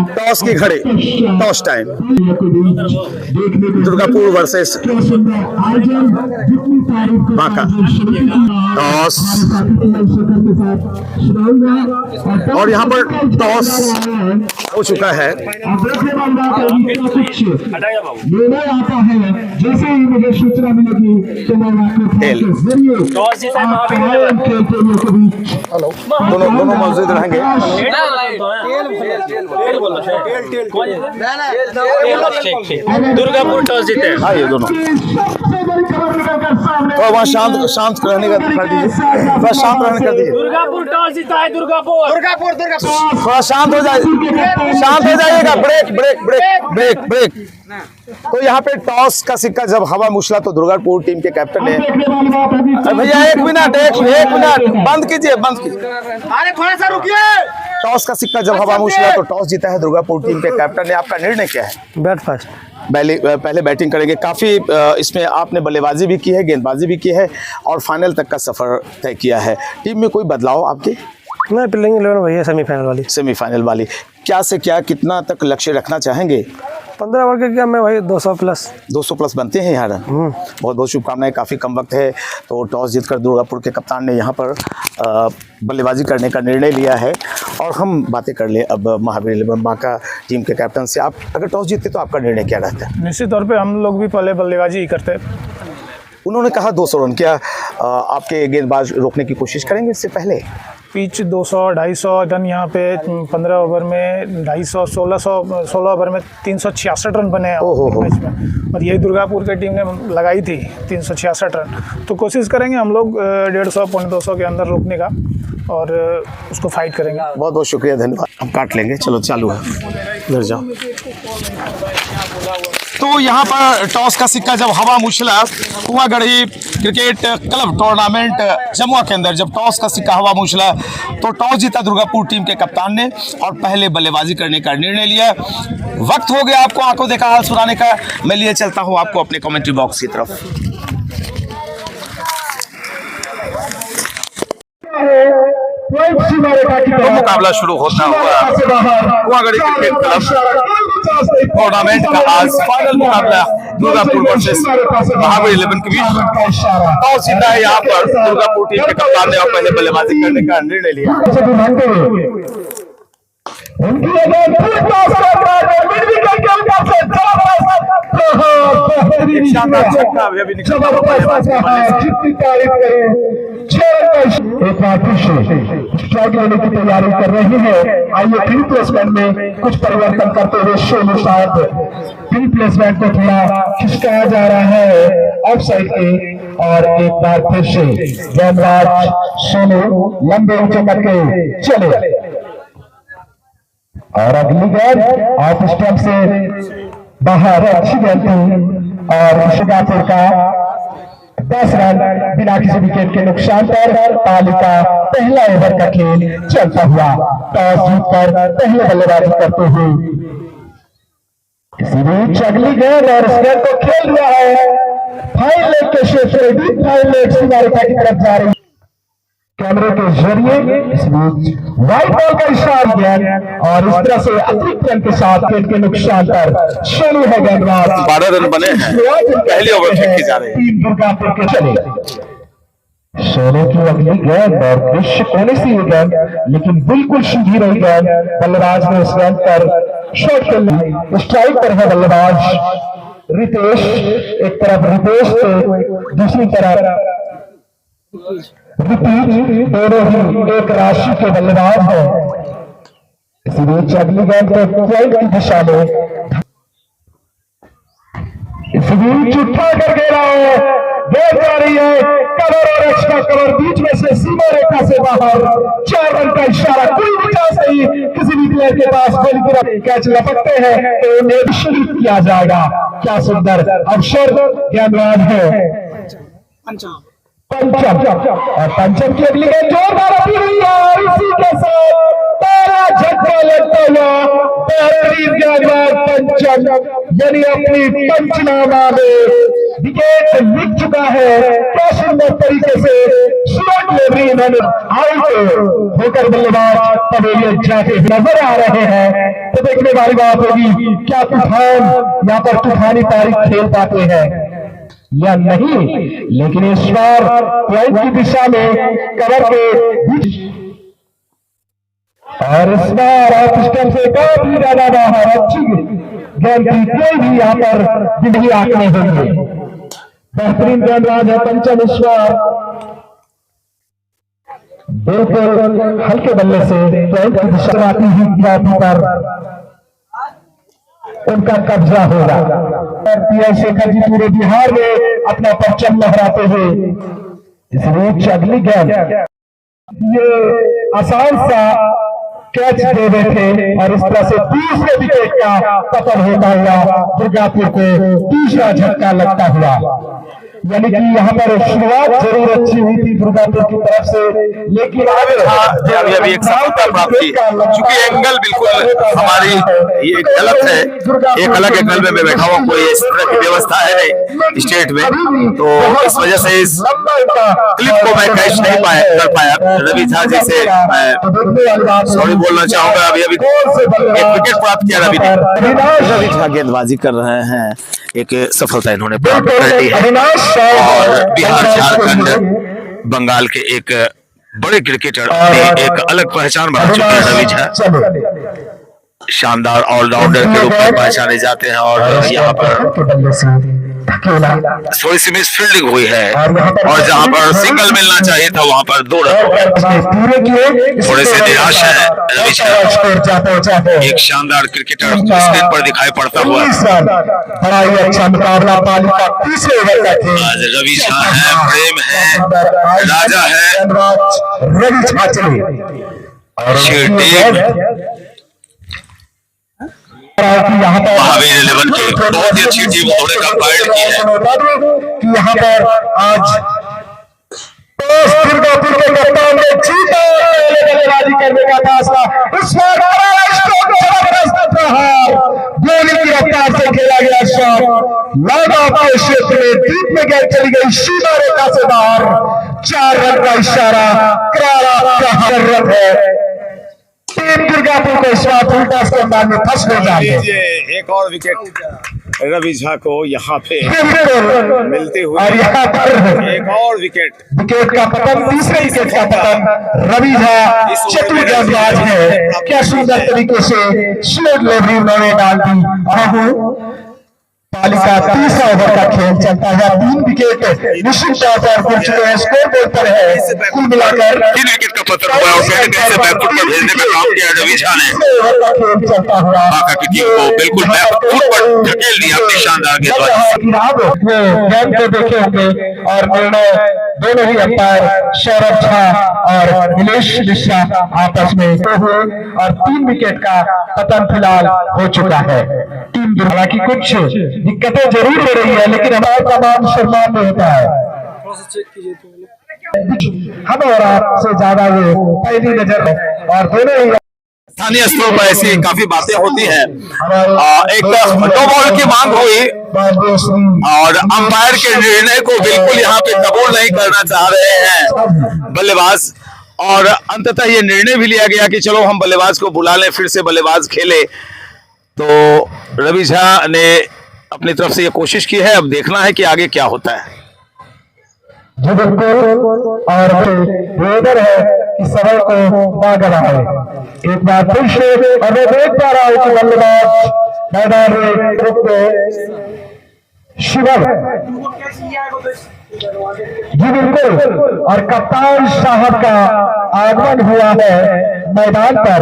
Toss की घड़ी, toss time. Durgapur versus Banka. Toss और यहाँ पर टॉस हो चुका है। जैसे ही मुझे सूचना मिलेगी तो मैं दोनों मौजूद रहेंगे। दुर्गापुर टॉस जीते। हाँ, ये दोनों तो वहाँ शांत रहने का कर दीजिए, थोड़ा शांत रहने कर दीजिए। दुर्गापुर टॉस जीता है। दुर्गापुर थोड़ा शांत हो जाइएगा। ब्रेक। तो यहाँ पे टॉस का सिक्का जब हवा मुछला तो दुर्गापुर टीम के कैप्टन ने, भैया एक मिनट बंद कीजिए। अरे थोड़ा सा रुकिए। टॉस का सिक्का जब हवा मुछला तो टॉस जीता है दुर्गापुर टीम के कैप्टन ने। आपका निर्णय क्या है? Bat first. पहले बैटिंग करेंगे। काफी इसमें आपने बल्लेबाजी भी की है, गेंदबाजी भी की है और फाइनल तक का सफर तय किया है। टीम में कोई बदलाव आपके? नहीं, प्लेइंग 11 वही है, सेमीफाइनल वाली। क्या से क्या कितना तक लक्ष्य रखना चाहेंगे? 15 ओवर के क्या मैं वही 200 प्लस बनते हैं यार। बहुत शुभकामनाएं। काफ़ी कम वक्त है तो टॉस जीतकर दुर्गापुर के कप्तान ने यहाँ पर बल्लेबाजी करने का निर्णय लिया है। और हम बातें कर ले अब महावीर बांका टीम के कैप्टन से। आप अगर टॉस जीतते तो आपका निर्णय क्या रहता है? निश्चित तौर पे हम लोग भी पहले बल्लेबाजी ही करते हैं। उन्होंने कहा 200 रन। क्या आपके गेंदबाज रोकने की कोशिश करेंगे इससे पहले? पिच 200-250 रन यहाँ पे 15 ओवर में 250, 16 ओवर में 366 रन बने हैं मैच में। और यही दुर्गापुर की टीम ने लगाई थी 366 रन। तो कोशिश करेंगे हम लोग 150, 250 के अंदर रोकने का और उसको फाइट करेंगे। बहुत शुक्रिया, धन्यवाद। हम काट लेंगे। चलो चालू है, इधर जाओ। तो यहाँ पर टॉस का सिक्का जब हवा Muchhala, कुआगढ़ी cricket club tournament Jamua के अंदर जब टॉस का सिक्का हवा मुछला तो टॉस जीता दुर्गापुर टीम के कप्तान ने और पहले बल्लेबाजी करने का निर्णय लिया। वक्त हो गया आपको आंखों देखा हाल सुनाने का। मैं लिए चलता हूँ आपको अपने कमेंट्री बॉक्स की तरफ। तो मुकाबला शुरू होता हुआ कुआगढ़ी क्रिकेट क्लब टूर्नामेंट का आज फाइनल मुकाबला दुर्गापुर वर्सेस महावीर 11 के बीच। टॉस जीता है यहाँ पर दुर्गापुर टीम के कप्तान ने और पहले बल्लेबाजी करने का निर्णय लिया। स्ट्राइक लेने की तैयारी कर रहे हैं। आइए प्री प्लेसमेंट में कुछ परिवर्तन करते हुए शोनू साहब प्री प्लेसमेंट को थोड़ा खिसकाया जा रहा है ऑफ साइड के। और एक बार फिर से गेंदबाज सोनू लंबे ऊंचे करके चले और अगली गेंद ऑफ स्टंप से बाहर। अच्छी गेंद थी और शिकापुर का 10 रन बिना किसी विकेट के नुकसान पर तालिका पहला ओवर का खेल चलता हुआ। टॉस जीतकर पहले बल्लेबाजी करते हुए इसी बीच अगली गेंद और इस गेंद को खेल रहा है फाइन लेग के क्षेत्र में। फाइन लेग सीमारेखा की तरफ जा रही कैमरे के जरिए इस बीच व्हाइट बॉल का इशारा गेंद और इस तरह से अतिरिक्त रन के साथ विकेट के नुकसान पर शुरू है गेंदबाज। 12 रन बने हैं, पहले ओवर फेंकी जा रही है। टीम दुर्गापुर के चले सोने की अगली गेंद और दृश्य कोने से ये गेंद लेकिन बिल्कुल सीधी रही गेंद। बल्लेबाज ने इस गेंद पर शॉट कर ली। स्ट्राइक पर है बल्लेबाज रितेश। एक तरफ रितेश तो दूसरी तरफ रिपीट, दोनों ही एक राशि के बल्लेबाज हैं। इसी बीच अगली गेंद को पॉइंट की दिशा में इस बीच उठा कर घेरा है। गेंद जा रही है कवर और एक्स्ट्रा कवर बीच में से सीमा रेखा से बाहर। 4 रन का इशारा। कोई भी चांस नहीं किसी भी प्लेयर के पास। बॉल की तरफ कैच लपकते हैं तो उन्हें निश्चित किया जाएगा। क्या सुंदर अवसर गेंदबाज है पंचम। और पंचम की अगली गेंद जोरदार अभी हुई है और इसी के साथ पहला झटका लगता हुआ बेहतरीन गेंदबाज पंचम यानी अपनी पंचनामा में विकेट लिख चुका है। क्या सुंदर तरीके से शॉर्ट डिलीवरी इन्होंने आउट होकर बल्लेबाज पवेलियन जाते नजर आ रहे हैं। तो देखने वाली बात होगी क्या तूफान यहाँ पर तूफानी तारीख खेल पाते हैं या नहीं, लेकिन इस बार पॉइंट की दिशा में कवर के बीच और इस बार ऑफ स्टंप से काफी ज्यादा बाहर अच्छी गेंद की कोई भी यहाँ पर जिंदगी आंकड़े होंगे। बेहतरीन गेंदबाज है पंचम इस बार, बिल्कुल हल्के बल्ले से पॉइंट की दिशा आती हुई गेंद पर उनका कब्जा होगा। पीएस शेखर जी पूरे बिहार में अपना परचम लहराते हुए इस बीच अगली गेंद ये आसान सा कैच दे रहे थे और इस तरह से तीसरे विकेट का पतन होता हुआ दुर्गापुर को तीसरा झटका लगता हुआ। यानी कि यहाँ पर शुरुआत जरूर अच्छी हुई थी दुर्गापुर की तरफ से, लेकिन अभी एक सफलता प्राप्त की, चूंकि एंगल बिल्कुल हमारी ये गलत है। एक अलग एंगल में मैं बैठा हुआ, कोई इस तरह की व्यवस्था है नहीं स्टेट में, तो इस वजह से इस क्लिप को मैं कैच नहीं कर पाया। रवि झा जी से मैं सॉरी बोलना चाहूंगा। अभी एक विकेट प्राप्त किया रवि झा गेंदबाजी कर रहे हैं, एक सफलता इन्होंने प्राप्त कर ली है और बिहार झारखंड बंगाल के एक बड़े क्रिकेटर ने एक अलग पहचान बना चुके हैं। रवि झा शानदार ऑलराउंडर के रूप में पहचाने जाते हैं और यहाँ पर थोड़ी सी मिस फील्डिंग हुई है और जहाँ पर सिंगल मिलना चाहिए था वहाँ पर 2 रन। थोड़े से निराश है रवि झा, एक शानदार क्रिकेटर स्क्रीन पर दिखाई पड़ता हुआ। बड़ा ही अच्छा मुकाबला पालिका तीसरे ओवर का खेल। आज रवि झा है, प्रेम है, राजा है, रवि झा महावीर 11 की बहुत ही अच्छी टीम उन्होंने कंपाइल्ड की है कि यहाँ पर आज दुर्गापुर के कप्तान ने जीता बल्लेबाजी करने का फैसला। इस गोली की रफ्तार से खेला गया शॉट लॉन्ग ऑफ क्षेत्र में डीप में गेंद चली गई, सीमा रेखा से बाहर। 4 रन का इशारा करारा का जरूरत है। टीम दुर्गापुर को इस बार उल्टा के अंदाज में फंस हो जाएंगे। एक और विकेट रवि झा को यहाँ पे मिलते हुए और यहाँ पर एक और विकेट का पतन, तीसरे विकेट का पतन। रवि झा चतुर गेंदबाज है, क्या सुंदर तरीके से स्लो डिलीवरी उन्होंने डाल दी। पालिका तीसरा ओवर का खेल चलता है, 3 विकेट निश्चित तौर पर पहुंच चुके हैं, स्कोर बोर्ड पर है कुल मिलाकर 3 विकेट का पतन हुआ और कैसे बैकफुट पर भेजने का काम किया रवि झा ने। ओवर का खेल चलता हुआ बाका की टीम को बिल्कुल बैकफुट पर धकेल दिया अपनी शानदार गेंदबाजी। गेंद को देखे होंगे और निर्णय दोनों ही अंपायर सौरभ झा और नीलेश मिश्रा आपस में हुए और 3 विकेट का पतन फिलहाल हो चुका है। टीम हालांकि कुछ दिक्कतें जरूर हो रही है, लेकिन हमारा तमाम सम्मान में होता है। हम और आपसे ज्यादा ये पहली नजर है और दोनों ही स्थानीय स्तरों पर ऐसी काफी बातें होती हैं। एक 2 बॉल की मांग हुई और अंपायर के निर्णय को बिल्कुल यहाँ पे कबूल नहीं करना चाह रहे हैं बल्लेबाज, और अंततः ये निर्णय भी लिया गया कि चलो हम बल्लेबाज को बुला लें, फिर से बल्लेबाज खेले। तो रवि झा ने अपनी तरफ से ये कोशिश की है, अब देखना है कि आगे क्या होता है। जो बिल्कुल और वेदर है कि समय को बागरा है। एक बार फिर से और मैं देख पा रहा हूं कि बल्लेबाज मैदान में शिवम जी बिल्कुल और कप्तान साहब का आगमन हुआ है मैदान पर।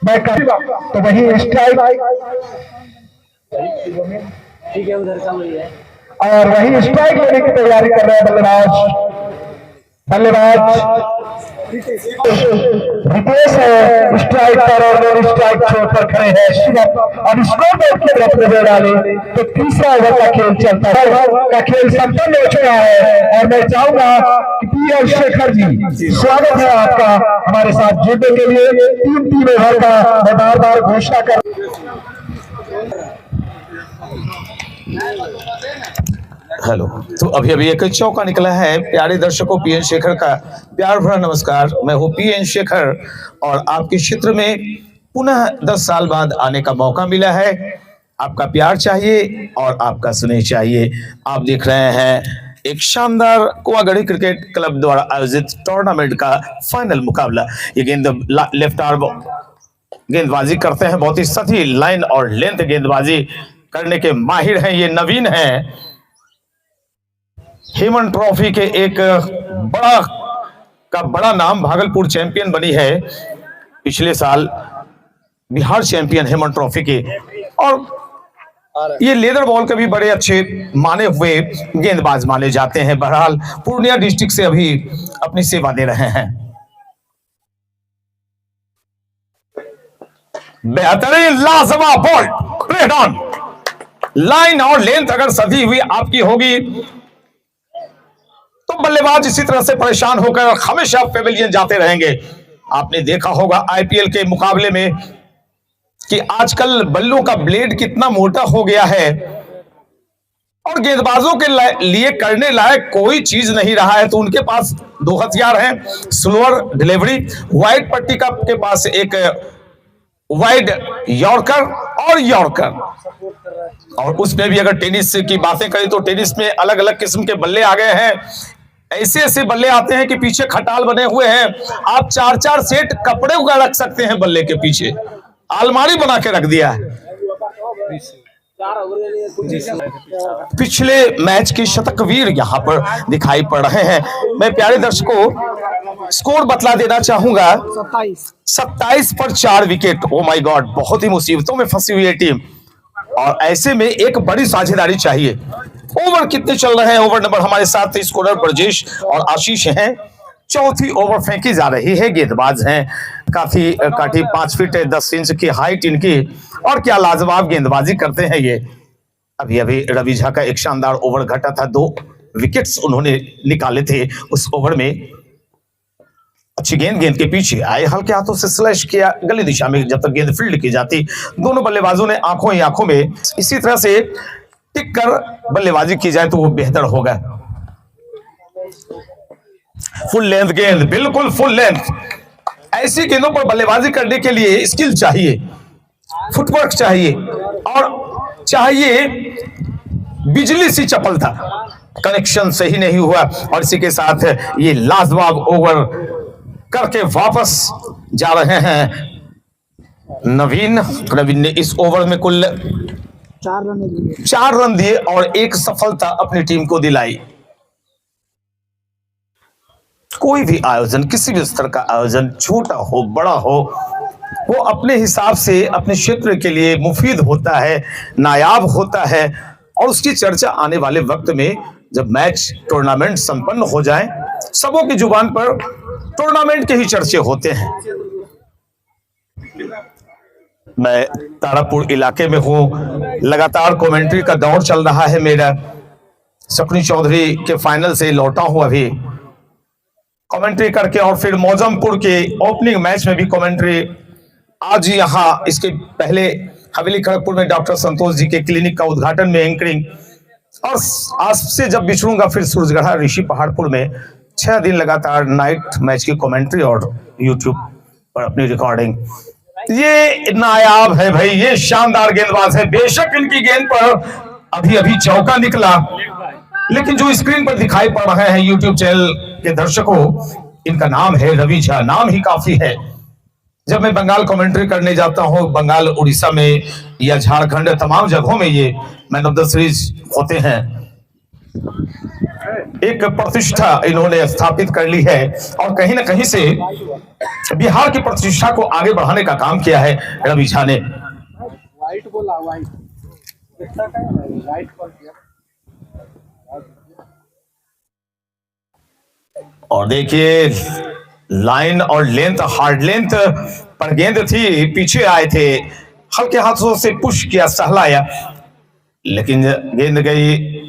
मैं तो वही स्ट्राइक ठीक है, उधर का वही है और वही स्ट्राइक लेने की तैयारी कर रहे हैं बल्लेबाज रितेश है स्ट्राइक पर और स्ट्राइक छोड़ पर खड़े हैं शिवम और स्कोर बोर्ड की तरफ नजर डाले तो तीसरा ओवर का खेल चलता है, का खेल संपन्न हो चुका है। और मैं चाहूंगा कि पीएस शेखर जी स्वागत है आपका हमारे साथ जुड़ने के लिए। 3 ओवर का मैं बार बार घोषणा कर हेलो। तो अभी अभी एक चौका निकला है। प्यारे दर्शकों, पीएन शेखर का प्यार भरा नमस्कार। मैं हूँ पीएन शेखर और आपके क्षेत्र में पुनः 10 साल बाद आने का मौका मिला है। आपका प्यार चाहिए और आपका स्नेह चाहिए। आप देख रहे हैं एक शानदार कुआगढ़ी क्रिकेट क्लब द्वारा आयोजित टूर्नामेंट का फाइनल मुकाबला। ये गेंद लेफ्ट आर्म गेंदबाजी करते हैं, बहुत ही सही लाइन और लेंथ गेंदबाजी करने के माहिर हैं। ये नवीन हैं, हेमन ट्रॉफी के एक बड़ा नाम, भागलपुर चैंपियन बनी है पिछले साल, बिहार चैंपियन हेमन ट्रॉफी के। और ये लेदर बॉल के भी बड़े अच्छे माने हुए गेंदबाज माने जाते हैं। बहरहाल पूर्णिया डिस्ट्रिक्ट से अभी अपनी सेवा दे रहे हैं। बेहतरीन लाजवाब बॉल, रेड ऑन। लाइन और लेंथ अगर सधी हुई आपकी होगी तो बल्लेबाज इसी तरह से परेशान होकर हमेशा पेविलियन जाते रहेंगे। आपने देखा होगा आईपीएल के मुकाबले में कि आजकल बल्लों का ब्लेड कितना मोटा हो गया है और गेंदबाजों के लिए करने लायक कोई चीज नहीं रहा है। तो उनके पास 2 हथियार हैं, स्लोअर डिलीवरी, वाइड पट्टी का के पास एक वाइड यॉर्कर और यॉर्कर। और उसमें भी अगर टेनिस की बातें करें तो टेनिस में अलग अलग किस्म के बल्ले आ गए हैं। ऐसे ऐसे बल्ले आते हैं कि पीछे खटाल बने हुए हैं। आप 4-4 सेट कपड़े का रख सकते हैं बल्ले के पीछे, अलमारी बना के रख दिया है। पिछले मैच के शतकवीर यहां पर दिखाई पड़ रहे हैं। मैं प्यारे दर्शकों स्कोर बतला देना चाहूंगा, 27 पर 4 विकेट। ओ माय गॉड, बहुत ही मुसीबतों में फंसी हुई है टीम और ऐसे में एक बड़ी साझेदारी चाहिए। ओवर कितने चल रहे हैं? ओवर नंबर हमारे साथ स्कोरर ब्रजेश और आशीष हैं। चौथी ओवर फेंकी जा रही है। गेंदबाज हैं काफी 5 फीट 10 इंच की हाइट इनकी और क्या लाजवाब गेंदबाजी करते हैं ये। अभी अभी रवि झा का एक शानदार ओवर घटा था, 2 विकेट्स उन्होंने निकाले थे उस ओवर में। अच्छी गेंद के पीछे आए, हल्के हाथों से स्लैश किया गली दिशा में। जब तक गेंद फील्ड की जाती, दोनों बल्लेबाजों ने आंखों ही आंखों में इसी तरह से टिक कर बल्लेबाजी की जाए तो वो बेहतर होगा। फुल लेंथ गेंद, बिल्कुल फुल लेंथ। ऐसी गेंदों पर बल्लेबाजी करने के लिए स्किल चाहिए, फुटवर्क चाहिए और चाहिए बिजली सी चपलता। कनेक्शन सही नहीं हुआ और इसी के साथ ये लाजवाब ओवर करके वापस जा रहे हैं नवीन ने। इस ओवर में कुल 4 रन दिए और एक सफलता अपनी टीम को दिलाई। कोई भी आयोजन, किसी भी स्तर का आयोजन, छोटा हो बड़ा हो, वो अपने हिसाब से अपने क्षेत्र के लिए मुफीद होता है, नायाब होता है और उसकी चर्चा आने वाले वक्त में जब मैच टूर्नामेंट संपन्न हो जाए, सबों की जुबान पर टूर्नामेंट के ही चर्चे होते हैं। मैं तारापुर इलाके में हूं, लगातार कमेंट्री का दौर चल रहा है मेरा। सकनी चौधरी के फाइनल से लौटा हूं अभी कमेंट्री करके और फिर मौजमपुर के ओपनिंग मैच में भी कमेंट्री। आज यहां इसके पहले हवेली खड़गपुर में डॉक्टर संतोष जी के क्लिनिक का उद्घाटन में एंकरिंग और आज से जब बिछड़ूंगा फिर सूरजगढ़ा ऋषि पहाड़पुर में 6 दिन लगातार नाइट मैच की कमेंट्री और यूट्यूब पर अपनी रिकॉर्डिंग। ये नायाब है भाई, ये शानदार गेंदबाज है। बेशक इनकी गेंद पर अभी अभी चौका निकला, लेकिन जो स्क्रीन पर दिखाई पड़ रहे हैं यूट्यूब चैनल के दर्शकों, इनका नाम है रवि झा। नाम ही काफी है। जब मैं बंगाल कमेंट्री करने जाता हूं, बंगाल, उड़ीसा में या झारखंड, तमाम जगहों में ये मैन ऑफ द सीरीज होते हैं। एक प्रतिष्ठा इन्होंने स्थापित कर ली है और कहीं ना कहीं से बिहार की प्रतिष्ठा को आगे बढ़ाने का काम किया है रवि झा ने। और देखिए लाइन और लेंथ, हार्ड लेंथ पर गेंद थी, पीछे आए थे, हल्के हाथों से पुश किया, सहलाया, लेकिन गेंद गई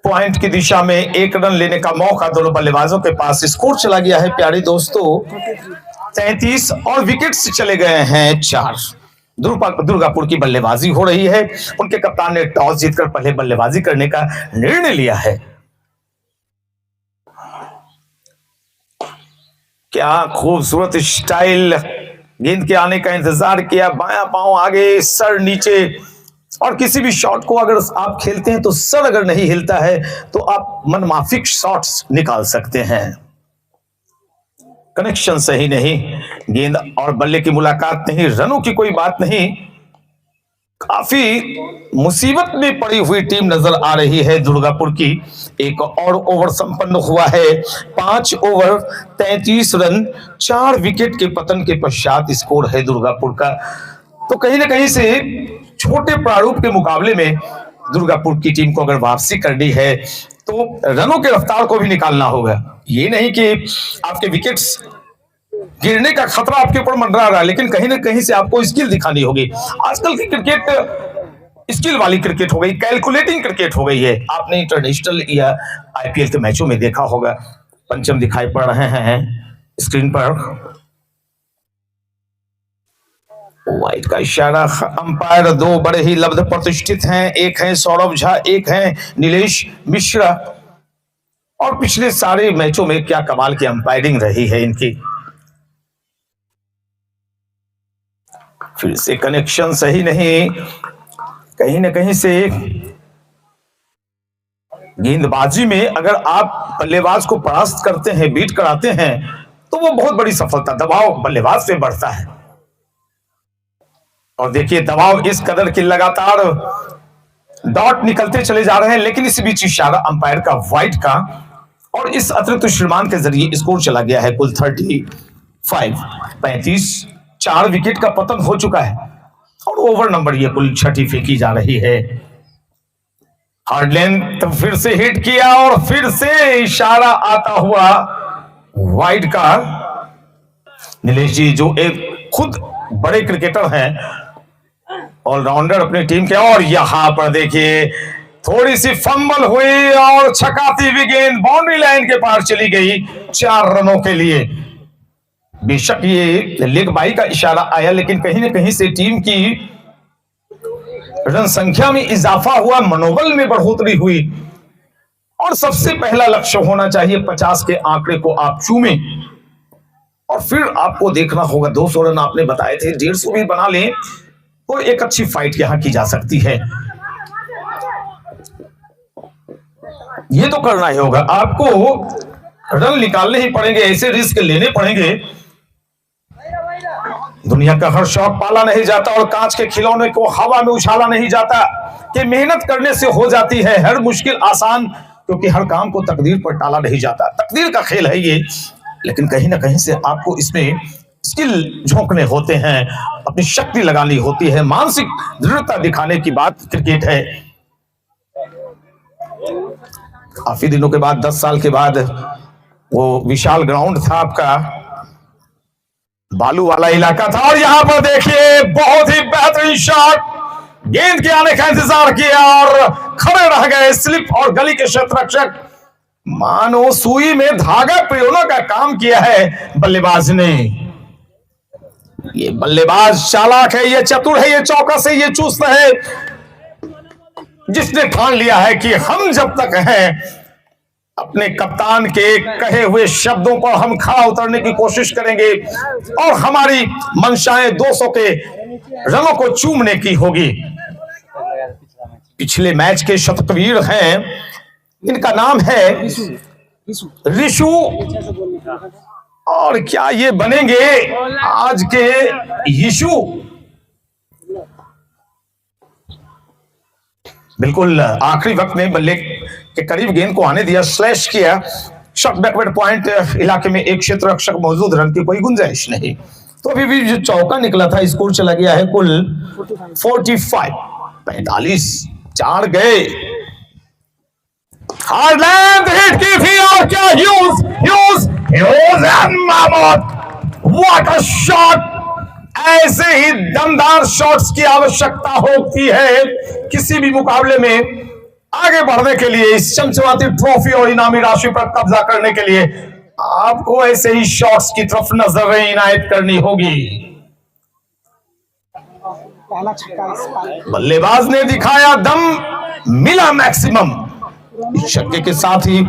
पॉइंट की दिशा में। 1 रन लेने का मौका दोनों बल्लेबाजों के पास। स्कोर चला गया है प्यारे दोस्तों 33 और विकेट्स चले गए हैं 4। दुर्गापुर की बल्लेबाजी हो रही है। उनके कप्तान ने टॉस जीतकर पहले बल्लेबाजी करने का निर्णय लिया है। क्या खूबसूरत स्टाइल, गेंद के आने का इंतजार किया, बायां पांव आगे, सर नीचे। और किसी भी शॉट को अगर आप खेलते हैं तो सर अगर नहीं हिलता है तो आप मनमाफिक शॉट्स निकाल सकते हैं। कनेक्शन सही नहीं, गेंद और बल्ले की मुलाकात नहीं, रनों की कोई बात नहीं। काफी मुसीबत में पड़ी हुई टीम नजर आ रही है दुर्गापुर की। एक और ओवर संपन्न हुआ है। 5 ओवर 33 रन, 4 विकेट के पतन के पश्चात स्कोर है दुर्गापुर का। तो कहीं ना कहीं से छोटे प्रारूप के मुकाबले में दुर्गापुर की टीम को अगर वापसी करनी है तो रनों के रफ्तार को भी निकालना होगा। ये नहीं कि आपके विकेट्स गिरने का खतरा आपके ऊपर मंडरा रहा है, लेकिन कहीं ना कहीं से आपको स्किल दिखानी होगी। आजकल की क्रिकेट स्किल वाली क्रिकेट हो गई, कैलकुलेटिंग क्रिकेट हो गई है। आपने इंटरनेशनल या आईपीएल के मैचों में देखा होगा। पंचम दिखाई पड़ रहे हैं स्क्रीन पर। वाइड का इशारा, अंपायर 2 बड़े ही लब्ध प्रतिष्ठित हैं। एक है सौरभ झा, एक है नीलेश मिश्रा। और पिछले सारे मैचों में क्या कमाल की अंपायरिंग रही है इनकी। फिर से कनेक्शन सही नहीं, कहीं ना कहीं से गेंदबाजी में अगर आप बल्लेबाज को परास्त करते हैं, बीट कराते हैं, तो वो बहुत बड़ी सफलता। दबाव बल्लेबाज से बढ़ता है। और देखिए दबाव इस कदर की लगातार डॉट निकलते चले जा रहे हैं, लेकिन इस बीच इशारा अंपायर का वाइड का और इस अतिरिक्त श्रीमान के जरिए स्कोर चला गया है कुल 35। 4 विकेट का पतन हो चुका है और ओवर नंबर ये कुल 6 फेंकी जा रही है। हार्ड लेंथ फिर से हिट किया और फिर से इशारा आता हुआ वाइड का। नीलेश जी जो एक खुद बड़े क्रिकेटर हैं, ऑलराउंडर अपनी टीम के, और यहां पर देखिए थोड़ी सी फंबल हुई और छकाती हुई गेंद बाउंड्री लाइन के पार चली गई 4 रनों के लिए। बेशक ये लेग बाई का इशारा आया, लेकिन कहीं ना कहीं से टीम की रन संख्या में इजाफा हुआ, मनोबल में बढ़ोतरी हुई। और सबसे पहला लक्ष्य होना चाहिए 50 के आंकड़े को आप चूमें और फिर आपको देखना होगा 200 रन आपने बताए थे, 150 भी बना लें तो एक अच्छी फाइट यहां की जा सकती है। ये तो करना ही होगा, आपको रन निकालने ही पड़ेंगे, ऐसे रिस्क लेने पड़ेंगे। दुनिया का हर शौक पाला नहीं जाता और कांच के खिलौने को हवा में उछाला नहीं जाता कि मेहनत करने से हो जाती है हर मुश्किल आसान, क्योंकि हर काम को तकदीर पर टाला नहीं जाता। तकदीर का खेल है ये, लेकिन कहीं ना कहीं से आपको इसमें स्किल झोंकने होते हैं, अपनी शक्ति लगानी होती है, मानसिक दृढ़ता दिखाने की बात क्रिकेट है। काफी दिनों के बाद 10 साल के बाद वो विशाल ग्राउंड था आपका, बालू वाला इलाका था, और यहां पर देखिए बहुत ही बेहतरीन शॉट, गेंद के आने का इंतजार किया और खड़े रह गए स्लिप और गली के क्षेत्ररक्षक। मानो सुई में धागा पिरोने का काम किया है बल्लेबाज ने। ये बल्लेबाज चालाक है, ये चतुर है, ये चौकस है, ये चुस्त है, जिसने ठान लिया है कि हम जब तक हैं अपने कप्तान के कहे हुए शब्दों पर हम खड़ा उतरने की कोशिश करेंगे और हमारी मंशाएं 200 के रनों को चूमने की होगी। पिछले मैच के शतकवीर हैं, इनका नाम है ऋषु, और क्या ये बनेंगे आज के यीशु? बिल्कुल आखिरी वक्त में बल्ले के करीब गेंद को आने दिया, स्लैश किया, शॉट बैकवर्ड पॉइंट इलाके में एक क्षेत्र रक्षक मौजूद, रन की कोई गुंजाइश नहीं। तो अभी भी जो चौका निकला था स्कोर चला गया है कुल 45। 4 गए, हार्डलैंड हिट की थी और क्या huge and Mahmood, what a shot. ऐसे ही दमदार शॉट्स की आवश्यकता होती है किसी भी मुकाबले में आगे बढ़ने के लिए, इस चमचमाती ट्रॉफी और इनामी राशि पर कब्जा करने के लिए आपको ऐसे ही शॉट्स की तरफ नजर इनायत करनी होगी। पहला छक्का इस पारी। बल्लेबाज ने दिखाया दम, मिला मैक्सिमम। इस छक्के के साथ ही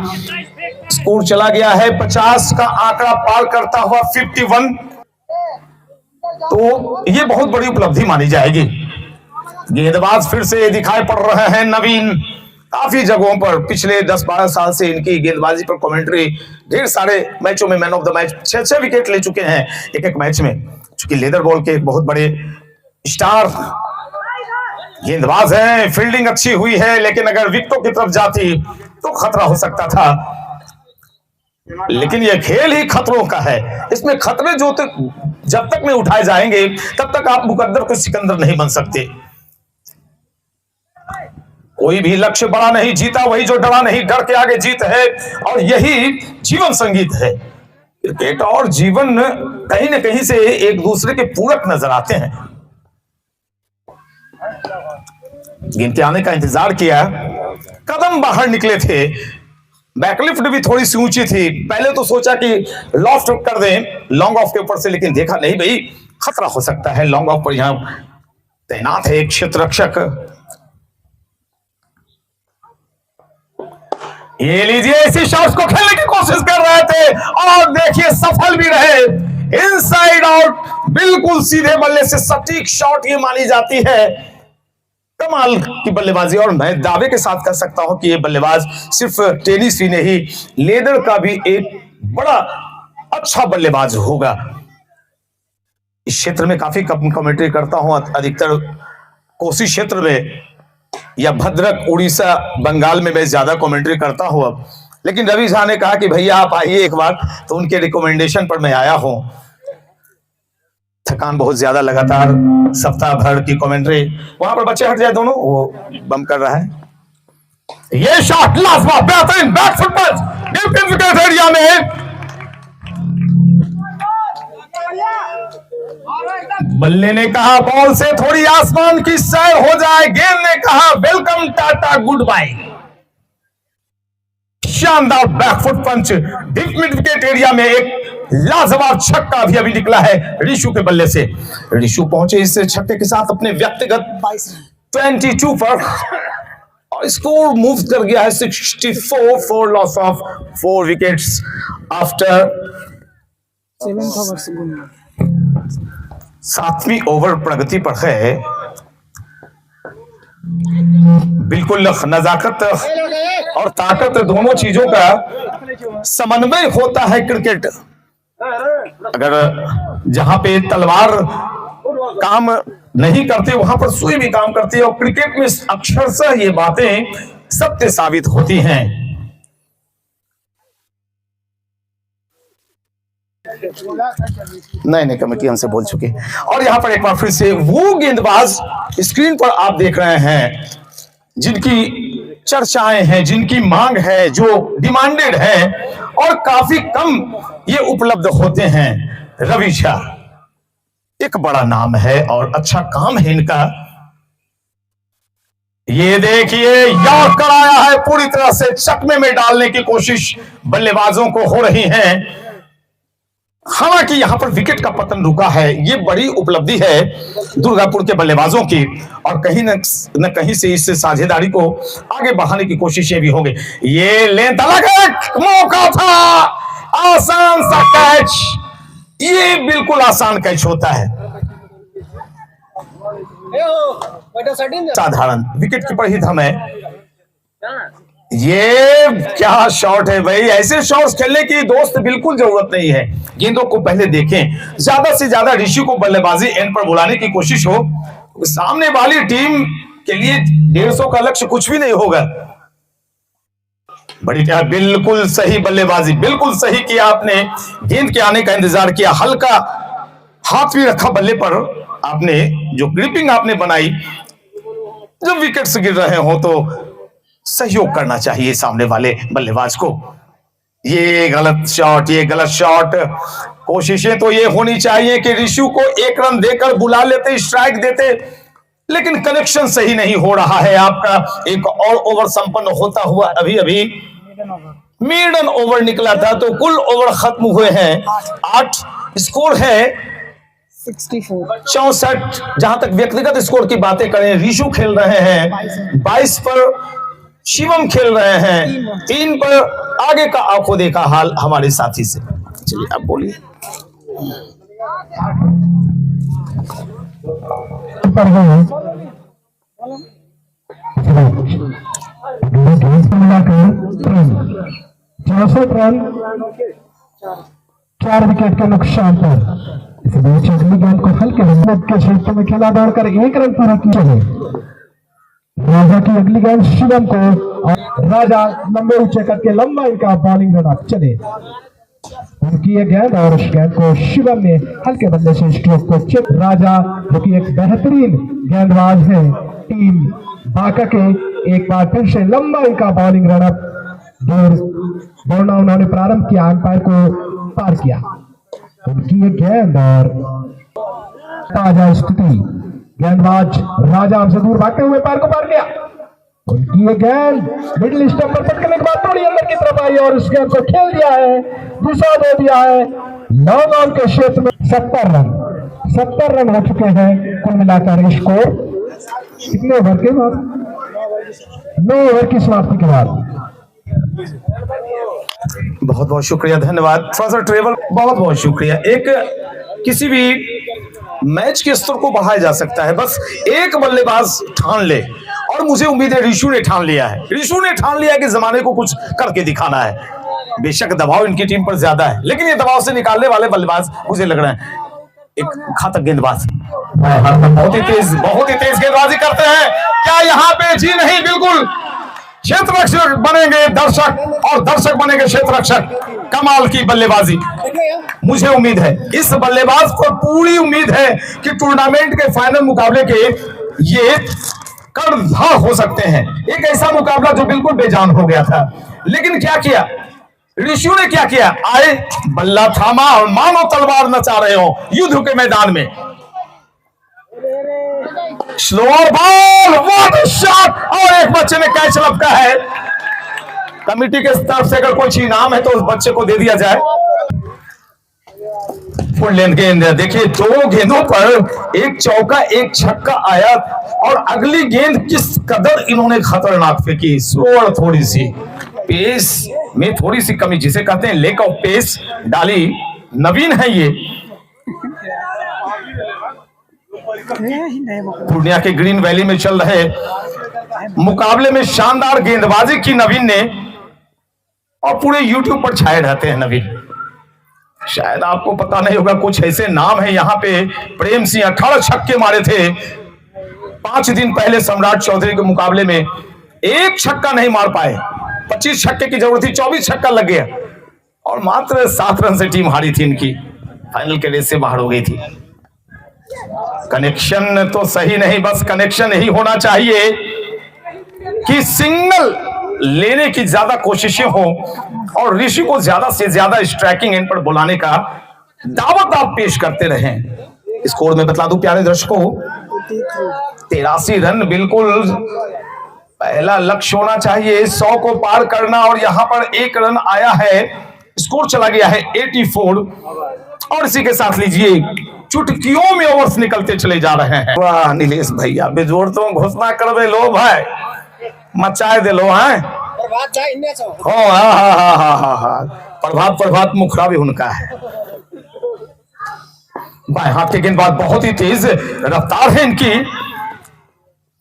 स्कोर चला गया है 50 का आंकड़ा पार करता हुआ 51। तो ये बहुत बड़ी उपलब्धि मानी जाएगी। गेंदबाज फिर से दिखाई पड़ रहे हैं नवीन। काफी जगहों पर पिछले 10-12 साल से इनकी गेंदबाजी पर कमेंट्री, ढेर सारे मैचों में man of the match, 6-6 wicket ले चुके हैं एक मैच में। चूंकि लेदर बॉल के एक बहुत बड़े स्टार गेंदबाज हैं, फील्डिंग अच्छी हुई है, लेकिन अगर विकेटों की तरफ जाती तो खतरा हो सकता था। लेकिन यह खेल ही खतरों का है। इसमें खतरे जो जब तक नहीं उठाए जाएंगे तब तक आप मुकद्दर को सिकंदर नहीं बन सकते। कोई भी लक्ष्य बड़ा नहीं, जीता वही जो डरा नहीं, डर के आगे जीत है। और यही जीवन संगीत है। क्रिकेट और जीवन कहीं न कहीं से एक दूसरे के पूरक नजर आते हैं। गेंद के आने का इंतजार किया, कदम बाहर निकले थे, बैकलिफ्ट भी थोड़ी सी ऊंची थी। पहले तो सोचा कि लॉफ्ट कर दें लॉन्ग ऑफ के ऊपर से, लेकिन देखा नहीं भाई खतरा हो सकता है। लॉन्ग ऑफ पर यहां तैनात है एक क्षेत्र रक्षक। ये लीजिए, इसी शॉट्स को खेलने की कोशिश कर रहे थे और देखिए सफल भी रहे। इनसाइड आउट, बिल्कुल सीधे बल्ले से सटीक शॉट ये मानी जाती है। कमाल की बल्लेबाजी। और मैं दावे के साथ कह सकता हूं कि ये बल्लेबाज सिर्फ टेनिस ही नहीं, लेदर का भी एक बड़ा अच्छा बल्लेबाज होगा। इस क्षेत्र में काफी कमेंट्री करता हूं, अधिकतर कोसी क्षेत्र में या भद्रक, उड़ीसा, बंगाल में मैं ज्यादा कमेंट्री करता हूं अब। लेकिन रवि झा ने कहा कि भैया आप आइए एक बार, तो उनके रिकमेंडेशन पर मैं आया हूं। थकान बहुत ज्यादा, लगातार सप्ताह भर की कमेंट्री। वहां पर बच्चे हट जाए दोनों, वो बम कर रहा है। ये शॉट लाजवाब, बेहतरीन back foot punch deep in wicket area में। बल्ले ने कहा बॉल से थोड़ी आसमान की सैर हो जाए, गेंद ने कहा वेलकम टाटा गुड बाय। शानदार बैकफुट पंच डीप मिड विकेट एरिया में। एक लाजवाब छक्का अभी निकला है ऋषु के बल्ले से। ऋषु पहुंचे इस छक्के के साथ अपने व्यक्तिगत 22 पर और स्कोर मूव कर गया है 64 for loss of 4 wickets after 7वीं ओवर प्रगति पर है। बिल्कुल नजाकत और ताकत दोनों चीजों का समन्वय होता है क्रिकेट। अगर जहां पे तलवार काम नहीं करती वहां पर सुई भी काम करती है, और क्रिकेट में अक्षरशः ये बातें सत्य साबित होती हैं। नहीं कमेटी हमसे बोल चुके। और यहां पर एक बार फिर से वो गेंदबाज स्क्रीन पर आप देख रहे हैं जिनकी चर्चाएं हैं, जिनकी मांग है, जो डिमांडेड है और काफी कम ये उपलब्ध होते हैं। रवि झा एक बड़ा नाम है और अच्छा काम है इनका। ये देखिए यॉर्क कराया है, पूरी तरह से चकमे में डालने की कोशिश बल्लेबाजों को हो रही है। हालांकि यहां पर विकेट का पतन रुका है, ये बड़ी उपलब्धि है दुर्गापुर के बल्लेबाजों की, और कहीं न कहीं से इस साझेदारी को आगे बढ़ाने की कोशिशें भी होंगी। ये लेंथ अलग एक मौका था, आसान सा कैच, ये बिल्कुल आसान कैच होता है। साधारण विकेट कीपर ही थम है। ये क्या शॉट है भाई, ऐसे शॉट्स खेलने की दोस्त बिल्कुल जरूरत नहीं है। गेंदों को पहले देखें, ज्यादा से ज्यादा ऋषि को बल्लेबाजी एंड पर बुलाने की कोशिश हो, सामने वाली टीम के लिए 150 का लक्ष्य कुछ भी नहीं होगा। बड़ी क्या, बिल्कुल सही बल्लेबाजी, बिल्कुल सही किया आपने। गेंद के आने का इंतजार किया, हल्का हाथ भी रखा बल्ले पर आपने, जो ग्रिपिंग आपने बनाई। जब विकेट्स गिर रहे हो तो सहयोग करना चाहिए सामने वाले बल्लेबाज को। ये गलत शॉट, ये गलत शॉट। कोशिशें तो ये होनी चाहिए कि ऋषु को 1 रन देकर बुला लेते, स्ट्राइक देते, लेकिन कनेक्शन सही नहीं हो रहा है आपका। एक और ओवर संपन्न होता हुआ अभी मेडन ओवर निकला था, तो कुल ओवर खत्म हुए हैं 8। स्कोर है 64। जहां तक व्यक्तिगत स्कोर की बातें करें, ऋषु खेल रहे हैं 22 पर, शिवम खेल रहे हैं 3 पर। आगे का आपको देखा हाल हमारे साथी से। चलिए आप बोलिए। मिलाकर 64 रन 4 विकेट के नुकसान पर। इस बीच अगली गेंद को हल्के मेहनत के क्षेत्र में खेला दौड़कर 1 रन पूरा किया है। राजा की अगली गेंद शिवम को, और राजा लंबे ऊंचे करके लंबा इनका बॉलिंग रन चले उनकी ये गेंद, और उस गेंद को शिवम ने हल्के बल्ले से स्ट्रोक को चिप। राजा जो कि एक बेहतरीन गेंदबाज है टीम बांका के, एक बार फिर से लंबा इनका बॉलिंग रन अप दूर दौड़ना उन्होंने प्रारंभ किया, अंपायर को पार किया उनकी ये गेंद, और ताजा स्थिति गेंदबाज राजा हमसे दूर भागते हुए पार को पार किया उनकी ये गेंद मिडिल स्टंप पर पटकने के बाद थोड़ी अंदर की तरफ आई और उस गेंद को खेल दिया है, दिशा दे दिया है लॉन्ग ऑन के क्षेत्र में। 70 रन हो चुके हैं कुल मिलाकर स्कोर कितने ओवर के बाद, 9 ओवर की समाप्ति के बाद। बहुत बहुत शुक्रिया, धन्यवाद। थोड़ा सा ट्रेवल, बहुत बहुत शुक्रिया। एक किसी भी मैच के स्तर को बढ़ाया जा सकता है, बस एक बल्लेबाज ठान ले, और मुझे उम्मीद है ऋषु ने ठान लिया है। ऋषु ने ठान लिया कि जमाने को कुछ करके दिखाना है। बेशक दबाव इनकी टीम पर ज्यादा है, लेकिन ये दबाव से निकालने वाले बल्लेबाज मुझे लग रहे हैं एक घातक गेंदबाज, बहुत ही तेज गेंदबाजी करते हैं। क्या यहाँ पे जी नहीं, बिल्कुल क्षेत्र रक्षक बनेंगे दर्शक, और दर्शक बनेंगे क्षेत्र रक्षक। कमाल की बल्लेबाजी, मुझे उम्मीद है, इस बल्लेबाज को पूरी उम्मीद है कि टूर्नामेंट के फाइनल मुकाबले के ये कर्णधार हो सकते हैं। एक ऐसा मुकाबला जो बिल्कुल बेजान हो गया था, लेकिन क्या किया ऋषु ने, क्या किया, आए बल्ला थामा और मानो तलवार नचा रहे हो युद्ध के मैदान में। स्लोअर बॉल, व्हाट शॉट, और एक बच्चे ने कैच लपका है। कमेटी के तरफ से अगर कोई इनाम है तो उस बच्चे को दे दिया जाए। फुल लेंथ गेंद, देखिए 2 गेंदों पर एक चौका एक छक्का आया, और अगली गेंद किस कदर इन्होंने खतरनाक फेंकी। स्लोअर, थोड़ी सी पेस में थोड़ी सी कमी, जिसे कहते हैं लेक ऑफ पेस डाली। नवीन है ये, पूर्णिया के ग्रीन वैली में चल रहे मुकाबले में शानदार गेंदबाजी की नवीन ने, और पूरे यूट्यूब पर छाए रहते हैं नवीन। शायद आपको पता नहीं होगा, कुछ ऐसे नाम है यहाँ पे। प्रेम सिंह 18 छक्के मारे थे 5 दिन पहले सम्राट चौधरी के मुकाबले में, एक छक्का नहीं मार पाए। 25 छक्के की जरूरत थी, 24 छक्का लग गया, और मात्र 7 रन से टीम हारी थी इनकी, फाइनल के रेस से बाहर हो गई थी। कनेक्शन तो सही नहीं, बस कनेक्शन ही होना चाहिए कि सिंगल लेने की ज्यादा कोशिशें हो, और ऋषि को ज्यादा से ज्यादा स्ट्राइकिंग एंड पर बुलाने का दावत आप पेश करते रहें। स्कोर में बता दूं प्यारे दर्शकों, 83 रन बिल्कुल पहला लक्ष्य होना चाहिए, 100 को पार करना, और यहां पर 1 रन आया है, स्कोर चला गया है 84। और इसी के साथ लीजिए चुटकियों में ओवर्स निकलते चले जा रहे हैं। वाह नीलेश भैया, बेजोड़ तो घोषणा करवे लो भाई, मचाए दे लो हैं। प्रभात मुखड़ा भी उनका है। बाएं हाथ के गेंदबाज, बहुत ही तेज रफ्तार है इनकी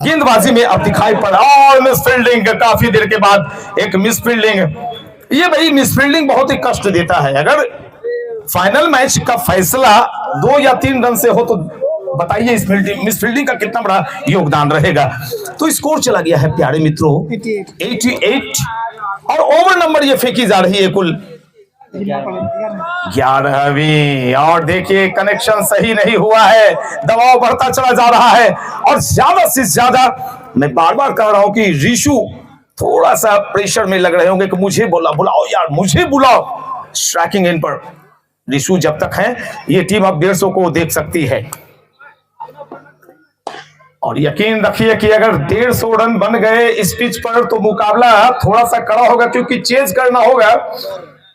गेंदबाजी में, अब दिखाई पड़ा। और मिस फील्डिंग, काफी देर के बाद एक मिस फील्डिंग। ये भाई मिस फील्डिंग बहुत ही कष्ट देता है। अगर फाइनल मैच का फैसला 2 या 3 रन से हो तो बताइए इस मिस फील्डिंग का कितना बड़ा योगदान रहेगा। तो स्कोर चला गया है प्यारे मित्रों 88, और ओवर नंबर ये फेंकी जा रही है कुल 11वीं। और देखिए कनेक्शन सही नहीं हुआ है, दबाव बढ़ता चला जा रहा है, और ज्यादा से ज्यादा मैं बार बार कह रहा हूं कि ऋषु थोड़ा सा प्रेशर में लग रहे होंगे कि मुझे बुलाओ यार, मुझे बुलाओ स्ट्राइकिंग एंड पर। ऋषु जब तक है ये टीम अब 150 को देख सकती है, और यकीन रखिए कि अगर 150 रन बन गए इस पिच पर तो मुकाबला थोड़ा सा कड़ा होगा, क्योंकि चेज करना होगा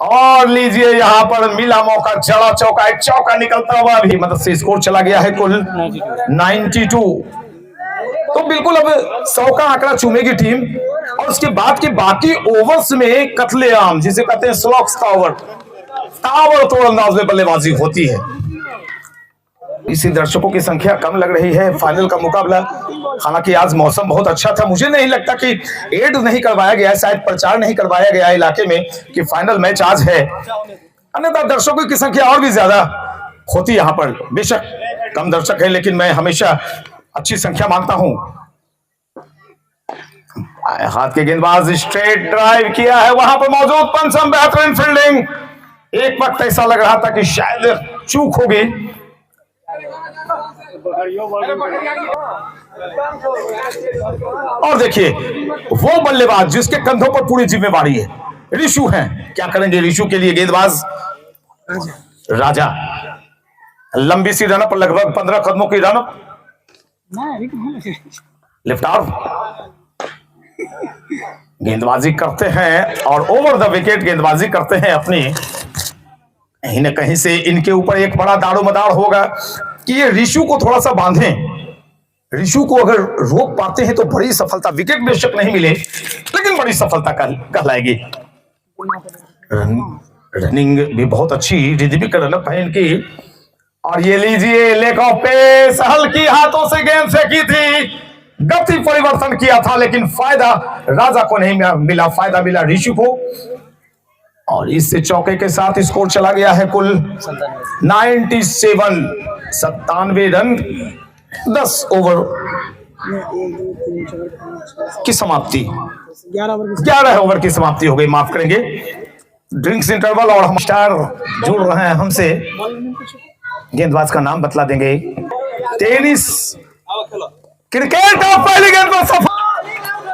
और लीजिए यहां पर मिला मौका, जड़ा चौका, एक चौका निकलता हुआ भी, मतलब से स्कोर चला गया है कुल 92। तो बिल्कुल अब 100 का आंकड़ा चूमेगी टीम। और उसके बाद के बाकी ओवर्स में कत्लेआम, जिसे कहते हैं स्लॉक्स टावर, ताबड़तोड़ अंदाज में बल्लेबाजी होती है। इसी दर्शकों की संख्या कम लग रही है फाइनल का मुकाबला। हालांकि आज मौसम बहुत अच्छा था, मुझे नहीं लगता कि एड नहीं करवाया गया है, शायद प्रचार नहीं करवाया गया इलाके में कि फाइनल मैच आज है, अन्यथा दर्शकों की संख्या और भी ज्यादा होती यहाँ पर। बेशक कम दर्शक है, लेकिन मैं हमेशा अच्छी संख्या मानता हूं। हाथ के गेंदबाज स्ट्रेट ड्राइव किया है, वहां पर मौजूद पंचम बेहतरीन फील्डिंग। एक वक्त ऐसा लग रहा था कि शायद चूक होगी। और देखिए वो बल्लेबाज जिसके कंधों पर पूरी जिम्मेवारी है, ऋषु हैं। क्या करेंगे ऋषु के लिए गेंदबाज राजा। लंबी सी रनअप, लगभग 15 कदमों की रनअप, लिफ्ट ऑफ गेंदबाजी करते हैं और ओवर द विकेट गेंदबाजी करते हैं अपनी। कहीं न कहीं से इनके ऊपर एक बड़ा दारोमदार होगा कि ये ऋषु को थोड़ा सा बांधें। ऋषु को अगर रोक पाते हैं तो बड़ी सफलता, विकेट बेशक नहीं मिले लेकिन बड़ी सफलता कहलाएगी। रनिंग भी बहुत अच्छी, रिदमिक रनअप है इनकी। और ये लीजिए लेग ऑफ पेस, हल्की हाथों से गेंद फेंकी थी, गति परिवर्तन किया था, लेकिन फायदा राजा को नहीं मिला, फायदा मिला ऋषि को। और इससे चौके के साथ स्कोर चला गया है कुल 97 रन। 10 ओवर की समाप्ति, 11 ओवर की समाप्ति हो गई, माफ करेंगे। ड्रिंक्स इंटरवल और हम स्टार जुड़ रहे हैं हमसे। गेंदबाज का नाम बतला देंगे। टेनिस क्रिकेट और पहली गेंद पर सफल,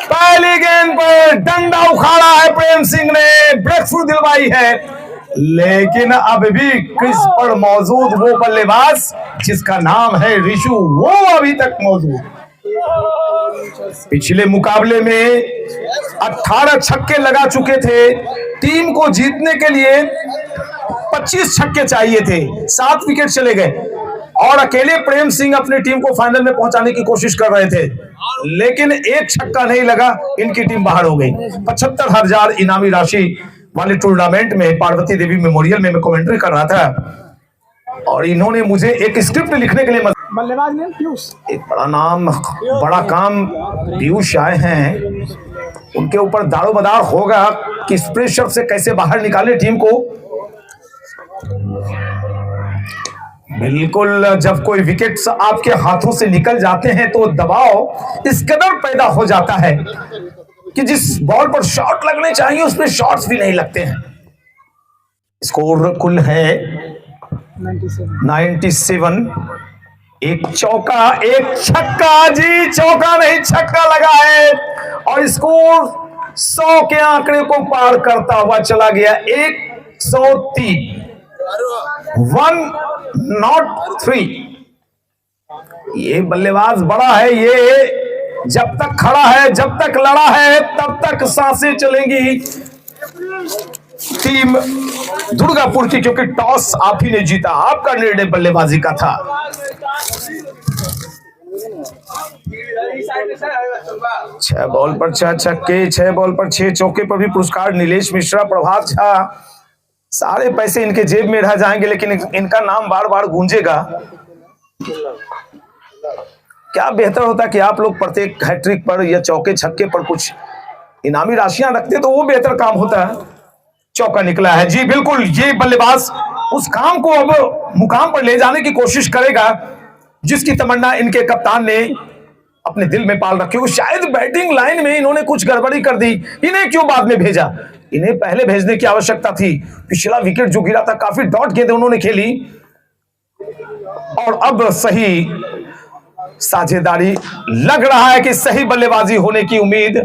पहली गेंद पर डंडा उखाड़ा है प्रेम सिंह ने, ब्रेक थ्रू दिलवाई है, लेकिन अब भी क्रीज पर मौजूद वो बल्लेबाज जिसका नाम है ऋषु, वो अभी तक मौजूद। पिछले मुकाबले में 18 छक्के लगा चुके थे। टीम को जीतने के लिए 25 छक्के चाहिए थे, 7 विकेट चले गए और अकेले प्रेम सिंह अपनी टीम को फाइनल में पहुंचाने की कोशिश कर रहे थे, लेकिन एक छक्का नहीं लगा, इनकी टीम बाहर हो गई। 75,000 इनामी राशि वाले टूर्नामेंट में पार्वती देवी मेमोरियल में मैं कमेंट्री कर रहा था और इन्होंने मुझे एक स्क्रिप्ट लिखने के लिए बल्लेबाज ने पीयूष, एक बड़ा नाम बड़ा काम पीयूष आए हैं, उनके ऊपर दारोमदार होगा कि इस प्रेशर से कैसे बाहर निकाले टीम को। बिल्कुल, जब कोई विकेट्स आपके हाथों से निकल जाते हैं तो दबाव इस कदर पैदा हो जाता है कि जिस बॉल पर शॉट लगने चाहिए उस पर शॉट्स भी नहीं लगते हैं। स्कोर कुल है 97। एक चौका, एक छक्का, जी चौका नहीं छक्का लगा है और स्कोर 100 के आंकड़े को पार करता हुआ चला गया। 103, 103। ये बल्लेबाज बड़ा है, ये जब तक खड़ा है, जब तक लड़ा है, तब तक सांसें चलेंगी टीम दुर्गापुर की, क्योंकि टॉस आप ही ने जीता, आपका निर्णय बल्लेबाजी का था। 6 बॉल पर 6 छक्के, 6 बॉल पर 6 चौके पर भी पुरस्कार नीलेश मिश्रा, प्रभात झा, सारे पैसे इनके जेब में रह जाएंगे, लेकिन इनका नाम बार बार गूंजेगा। क्या बेहतर होता कि आप लोग प्रत्येक हैट्रिक पर या चौके छक्के पर कुछ इनामी राशियां रखते तो वो बेहतर काम होता है। चौका निकला है, जी बिल्कुल, ये बल्लेबाज उस काम को अब मुकाम पर ले जाने की कोशिश करेगा जिसकी तमन्ना इनके कप्तान ने अपने दिल में पाल रखी हो। शायद बैटिंग लाइन में इन्होंने कुछ गड़बड़ी कर दी, इन्हें क्यों बाद में भेजा, इन्हें पहले भेजने की आवश्यकता थी। पिछला विकेट जो गिरा था काफी डॉट गेंदें उन्होंने खेली और अब सही साझेदारी लग रहा है कि सही बल्लेबाजी होने की उम्मीद।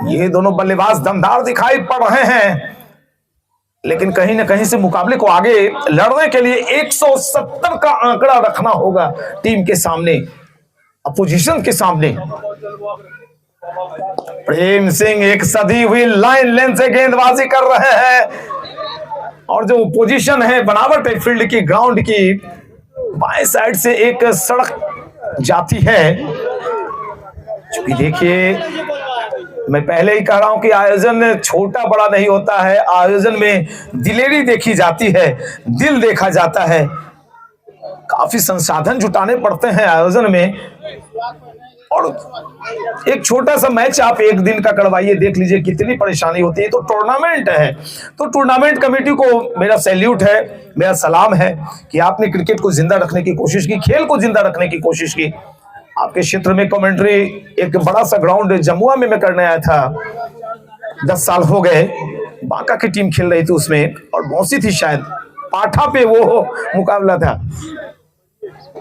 ये दोनों बल्लेबाज दमदार दिखाई पड़ रहे हैं, लेकिन कहीं ना कहीं से मुकाबले को आगे लड़ने के लिए 170 का आंकड़ा रखना होगा टीम के सामने, अपोजिशन के सामने। प्रेम सिंह एक सदी हुई लाइन लेंथ से गेंदबाजी कर रहे हैं और जो पोजीशन है बनावट है फील्ड की, ग्राउंड की, बाएं साइड से एक सड़क जाती है। क्योंकि देखिए मैं पहले ही कह रहा हूं कि आयोजन छोटा बड़ा नहीं होता है, आयोजन में दिलेरी देखी जाती है, दिल देखा जाता है, काफी संसाधन जुटाने पड़ते हैं आयोजन में। और एक छोटा सा मैच आप एक दिन का करवाइए, देख लीजिए कितनी परेशानी होती है। तो टूर्नामेंट है, तो टूर्नामेंट कमेटी को मेरा सैल्यूट है, मेरा सलाम है कि आपने क्रिकेट को जिंदा रखने की कोशिश की, खेल को जिंदा रखने की कोशिश की। आपके क्षेत्र में कमेंट्री एक बड़ा सा ग्राउंड जमुआ में मैं करने आया था, 10 साल हो गए, बांका की टीम खेल रही थी उसमें, और मौसी थी शायद, पाठा पे वो मुकाबला था।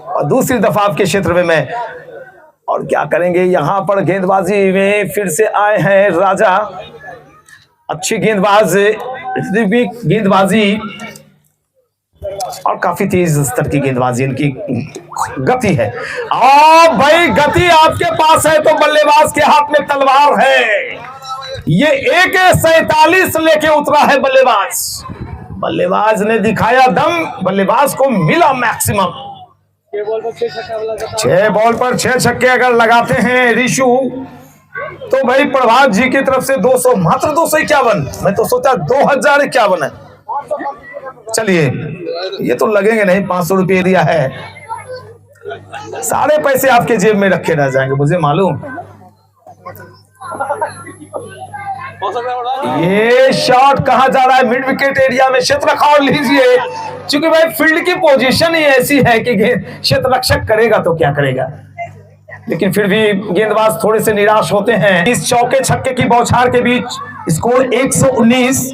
और दूसरी दफा आपके क्षेत्र में मैं, और क्या करेंगे, यहां पर गेंदबाजी में फिर से आए हैं राजा, अच्छी गेंदबाज, गेंदबाजी और काफी तेज स्तर की गेंदबाजी, इनकी गति है। भाई गति आपके पास है तो बल्लेबाज के हाथ में तलवार है। ये AK-47 लेके उतरा है बल्लेबाज, बल्लेबाज ने दिखाया दम, बल्लेबाज को मिला मैक्सिमम। 6 बॉल पर 6 छक्के अगर लगाते हैं ऋषु, तो भाई प्रभात जी की तरफ से 200, मात्र 251, मैं तो सोचा 2051 है। चलिए ये तो लगेंगे नहीं, 500 रुपये दिया है, सारे पैसे आपके जेब में रखे रह जाएंगे, मुझे मालूम। ये शॉट कहां जा रहा है, मिड विकेट एरिया में, क्षेत्र रखा लीजिए, क्योंकि भाई फील्ड की पोजीशन ही ऐसी है कि क्षेत्र रक्षक करेगा तो क्या करेगा, लेकिन फिर भी गेंदबाज थोड़े से निराश होते हैं। इस चौके छक्के की बौछार के बीच स्कोर 119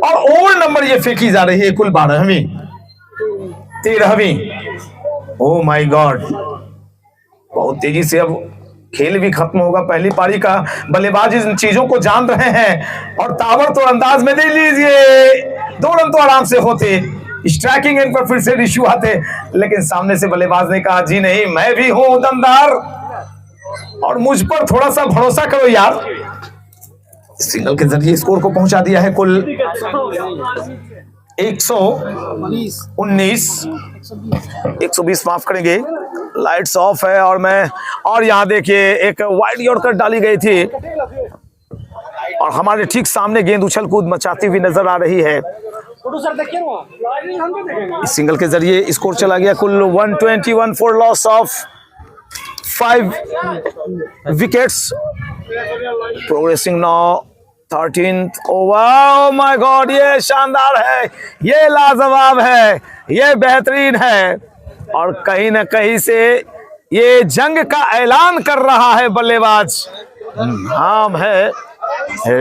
और ओवर नंबर ये फेंकी जा रही है कुल 12वीं 13वीं। ओ माय गॉड, बहुत तेजी से अब खेल भी खत्म होगा। पहली पारी का बल्लेबाज इन चीजों को जान रहे हैं और ताबड़तोड़ अंदाज में दे लीजिए, 2 रन तो आराम से होते। स्ट्राइकिंग एंड पर फिर से ऋषु आते, लेकिन सामने से बल्लेबाज ने कहा जी नहीं, मैं भी हूं दमदार और मुझ पर थोड़ा सा भरोसा करो यार। सिंगल के जरिए स्कोर को पहुंचा दिया है कुल 119, माफ करेंगे, लाइट्स ऑफ है। और यहाँ देखिए एक वाइड यॉर्कर डाली गई थी और हमारे ठीक सामने गेंद उछल कूद मचाती हुई नजर आ रही है। इस सिंगल के जरिए स्कोर चला गया कुल 121 for loss of 5 wickets. Progressing now 13th over. My God, ये शानदार है, ये लाजवाब है, ये बेहतरीन है और कहीं ना कहीं से ये जंग का ऐलान कर रहा है बल्लेबाज। नाम है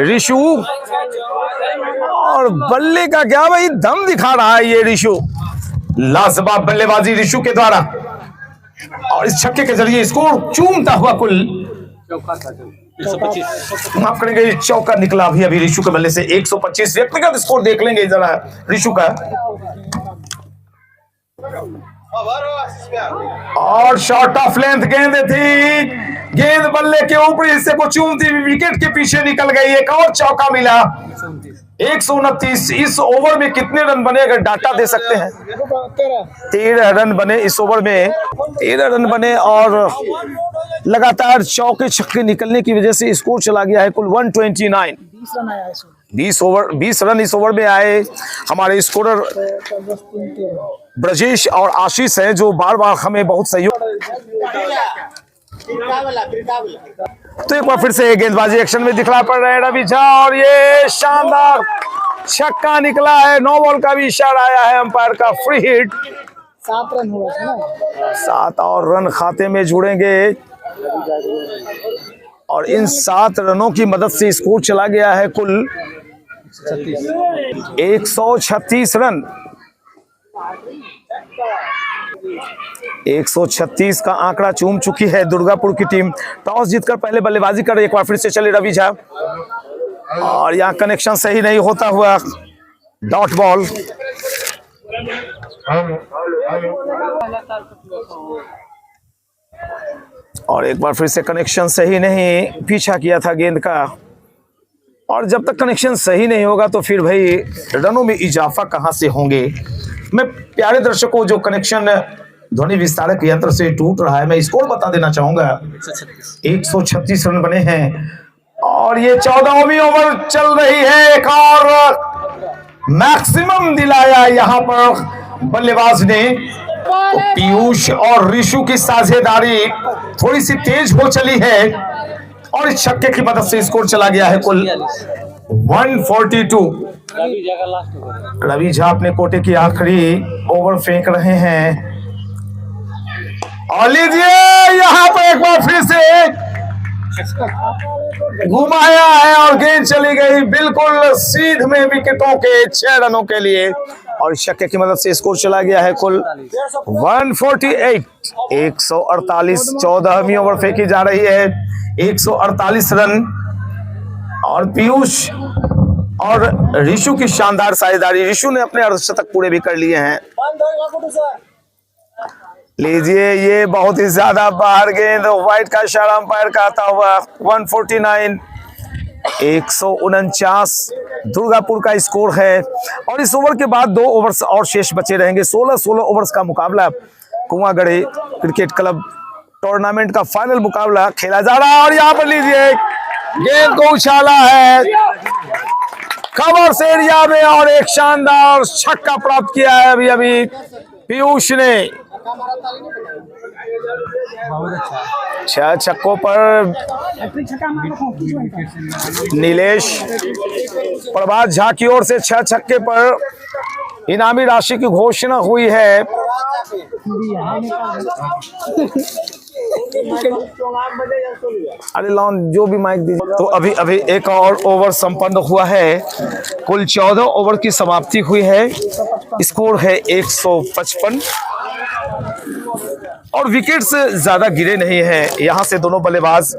ऋषु और बल्ले का क्या भाई दम दिखा रहा है ये ऋषु। लाजवाब बल्लेबाजी ऋषु के द्वारा और इस छक्के के जरिए स्कोर चूमता हुआ कुल 125, माफ करेंगे, चौका निकला अभी ऋषु के बल्ले से 125। व्यक्तिगत स्कोर देख लेंगे जरा ऋषु का। और शॉर्ट ऑफ लेंथ गेंद थी, गेंद बल्ले के ऊपरी हिस्से को चूमती हुई विकेट के पीछे निकल गई। एक और चौका मिला, 129। इस ओवर में कितने रन बने अगर डाटा दे सकते हैं? 13 रन बने इस ओवर में, 13 रन बने और लगातार चौके छक्के निकलने की वजह से स्कोर चला गया है कुल 129। 20 रन इस ओवर में आए। हमारे स्कोरर ब्रजेश और आशीष हैं जो बार बार हमें बहुत सहयोग। तो एक बार फिर से गेंदबाजी एक्शन में दिखला पड़ रहे हैं रवि झा और ये शानदार छक्का निकला है। 9 बॉल का भी इशारा आया है अंपायर का, फ्री हिट। 7 रन हुआ है ना, 7 और रन खाते में जुड़ेंगे और इन 7 रनों की मदद से स्कोर चला गया है कुल 136 रन। 136 का आंकड़ा चूम चुकी है दुर्गापुर की टीम। टॉस जीतकर पहले बल्लेबाजी कर रही है। एक बार फिर से चले रवि झा और यहाँ कनेक्शन सही नहीं होता हुआ डॉट बॉल। और एक बार फिर से कनेक्शन सही नहीं, पीछा किया था गेंद का। और जब तक कनेक्शन सही नहीं होगा तो फिर भाई रनों में इजाफा कहां से होंगे। मैं प्यारे दर्शकों, जो कनेक्शन ध्वनि विस्तारक यंत्र से टूट रहा है, मैं स्कोर बता देना चाहूंगा। 136 रन बने हैं और ये 14वीं ओवर चल रही है। एक और मैक्सिमम दिलाया यहां पर बल्लेबाज ने। तो पीयूष और ऋषु की साझेदारी थोड़ी सी तेज हो चली है और इस छक्के की मदद से स्कोर चला गया है कुल 142। रवि झा अपने कोटे की आखिरी ओवर फेंक रहे हैं और लीजिए यहां पर एक बार फिर से घुमाया है और गेंद चली गई बिल्कुल सीध में विकेटों के 6 रनों के लिए और छक्के की मदद से स्कोर चला गया है कुल 148। 148 14वीं ओवर फेंकी जा रही है। 148 रन और पीयूष और ऋषु की शानदार साझेदारी। ऋषु ने अपने अर्धशतक पूरे भी कर लिए हैं। लीजिए ये बहुत ही ज्यादा बाहर गेंद, व्हाइट का इशारा अंपायर का आता हुआ। 149 149 दुर्गापुर का स्कोर है और इस ओवर के बाद 2 ओवर्स और शेष बचे रहेंगे। 16 ओवर्स का मुकाबला कुआंगढ़ी क्रिकेट क्लब टूर्नामेंट का फाइनल मुकाबला खेला जा रहा है और यहाँ पर लीजिए गेंद को उछाला है कवर्स एरिया में और एक शानदार छक्का प्राप्त किया है अभी पीयूष ने। 6 छक्कों पर नीलेश प्रभात झा की ओर से 6 छक्के पर इनामी राशि की घोषणा हुई है। अरे लॉन जो भी माइक दीजिए। तो अभी एक और ओवर संपन्न हुआ है। कुल 14 ओवर की समाप्ति हुई है। स्कोर है 155 और विकेट्स ज्यादा गिरे नहीं हैं। यहां से दोनों बल्लेबाज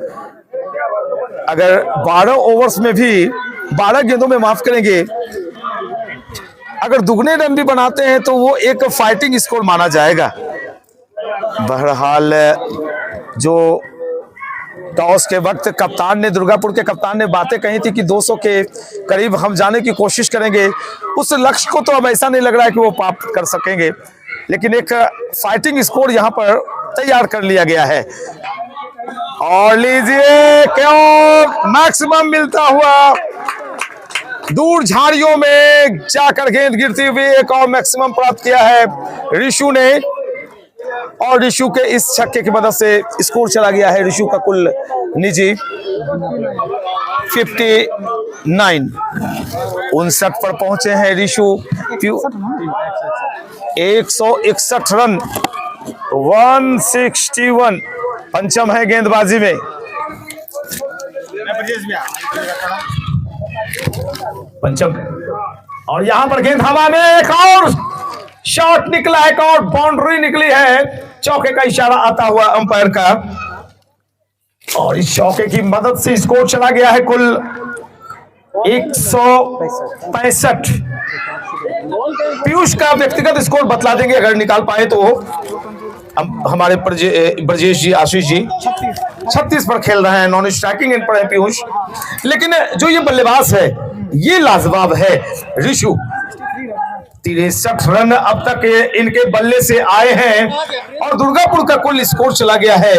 अगर 12 ओवर्स में भी 12 गेंदों में माफ करेंगे, अगर दुगने रन भी बनाते हैं तो वो एक फाइटिंग स्कोर माना जाएगा। बहरहाल जो टॉस के वक्त कप्तान ने, दुर्गापुर के कप्तान ने बातें कही थी कि 200 के करीब हम जाने की कोशिश करेंगे, उस लक्ष्य को तो अब ऐसा नहीं लग रहा है कि वो प्राप्त कर सकेंगे, लेकिन एक फाइटिंग स्कोर यहां पर तैयार कर लिया गया है। और लीजिए क्यों मैक्सिमम मिलता हुआ दूर झाड़ियों में जाकर गेंद गिरती हुई एक और मैक्सिमम प्राप्त किया है ऋषु ने और ऋषु के इस छक्के की मदद से स्कोर चला गया है ऋषु का कुल निजी 59। 59 पर पहुंचे हैं ऋषु। 161 रन 161 पंचम है गेंदबाजी में। पंचम और यहां पर गेंद हवा में, एक और शॉट निकला, एक और बाउंड्री निकली है। चौके का इशारा आता हुआ अंपायर का और इस चौके की मदद से स्कोर चला गया है कुल 165। पीयूष का व्यक्तिगत स्कोर बतला देंगे अगर निकाल पाए तो। हमारे ब्रजेश जी, आशीष जी 36 पर खेल रहे हैं, नॉन स्ट्राइकिंग एंड पर है पीयूष। लेकिन जो ये बल्लेबाज है ये लाजवाब है ऋषु। 63 रन अब तक इनके बल्ले से आए हैं और दुर्गापुर का कुल स्कोर चला गया है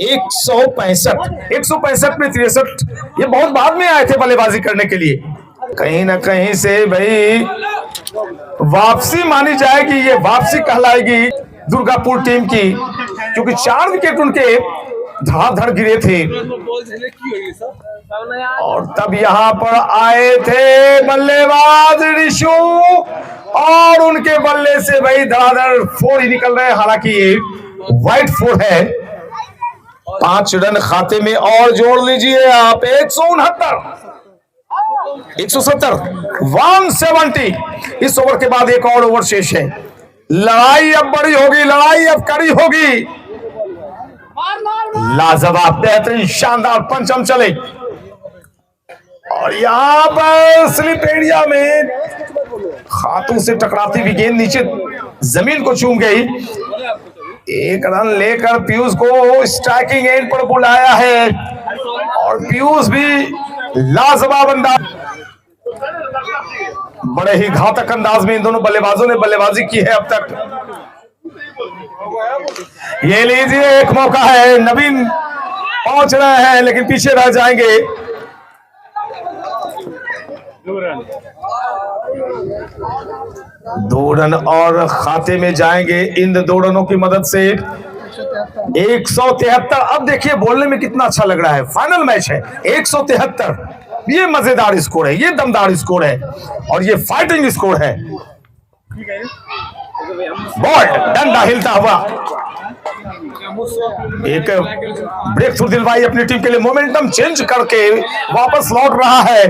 165। 165 में 63, ये बहुत बाद में आए थे बल्लेबाजी करने के लिए। कहीं ना कहीं से भाई वापसी मानी जाएगी, ये वापसी कहलाएगी दुर्गापुर टीम की, क्योंकि 4 विकेट उनके धड़ाधड़ गिरे थे और तब यहां पर आए थे बल्लेबाज ऋषु और उनके बल्ले से भाई धड़ाधड़ 4 ही निकल रहे हैं। हालांकि ये व्हाइट 4 है। 5 रन खाते में और जोड़ लीजिए आप 170 170। इस ओवर के बाद एक और ओवर शेष है। लड़ाई अब बड़ी होगी, लड़ाई अब कड़ी होगी। लाजवाब बेहतरीन शानदार पंचम चले और यहां पर स्लिप एरिया में हाथों से टकराती हुई गेंद नीचे जमीन को चूम गई। 1 रन लेकर पीयूष को स्ट्राइकिंग एंड पर बुलाया है और पीयूष भी लाजवाब अंदाज, बड़े ही घातक अंदाज में इन दोनों बल्लेबाजों ने बल्लेबाजी की है अब तक। ये लीजिए एक मौका है, नवीन पहुंच रहे हैं लेकिन पीछे रह जाएंगे। 2 रन और खाते में जाएंगे इन 2 रनों की मदद से। 173। अब देखिए बोलने में कितना अच्छा लग रहा है, फाइनल मैच है। 173 ये मजेदार स्कोर है, ये दमदार स्कोर है और ये फाइटिंग स्कोर है। बॉल डंडा हिलता हुआ, एक ब्रेक थ्रू दिलवाई अपनी टीम के लिए, मोमेंटम चेंज करके वापस लौट रहा है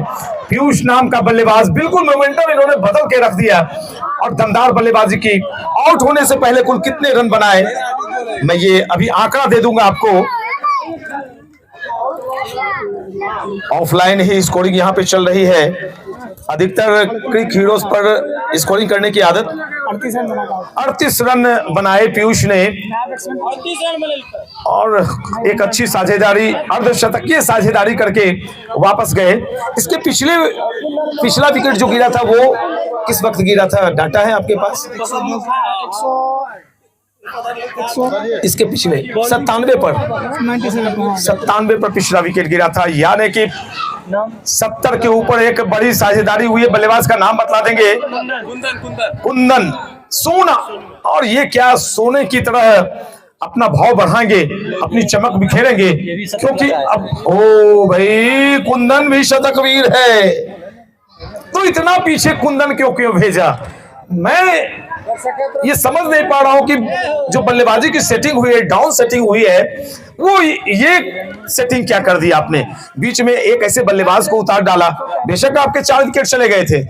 पीयूष नाम का बल्लेबाज। बिल्कुल मोमेंटम इन्होंने बदल के रख दिया और दमदार बल्लेबाजी की। आउट होने से पहले कुल कितने रन बनाए मैं ये अभी आंकड़ा दे दूंगा आपको। ऑफलाइन ही स्कोरिंग यहाँ पे चल रही है। अधिकतर क्रिक हीरोज पर स्कोरिंग करने की आदत। 38 रन बनाए पीयूष ने और एक अच्छी साझेदारी, अर्धशतकीय साझेदारी करके वापस गए। इसके पिछला विकेट जो गिरा था वो किस वक्त गिरा था, डाटा है आपके पास? इसके पिछले 97 पर पिछला विकेट गिरा था, यानी कि 70 के ऊपर एक बड़ी साझेदारी हुई है। बल्लेबाज का नाम बतला देंगे, कुंदन सोना। और ये क्या सोने की तरह अपना भाव बढ़ाएंगे, अपनी चमक बिखेरेंगे, क्योंकि अब ओ भाई कुंदन भी शतकवीर है। तो इतना पीछे कुंदन क्यों भेजा? मैं ये समझ नहीं पा रहा हूं कि जो बल्लेबाजी की सेटिंग हुई है, डाउन सेटिंग हुई है, वो ये सेटिंग क्या कर दी आपने? बीच में एक ऐसे बल्लेबाज को उतार डाला। बेशक आपके 4 विकेट चले गए थे।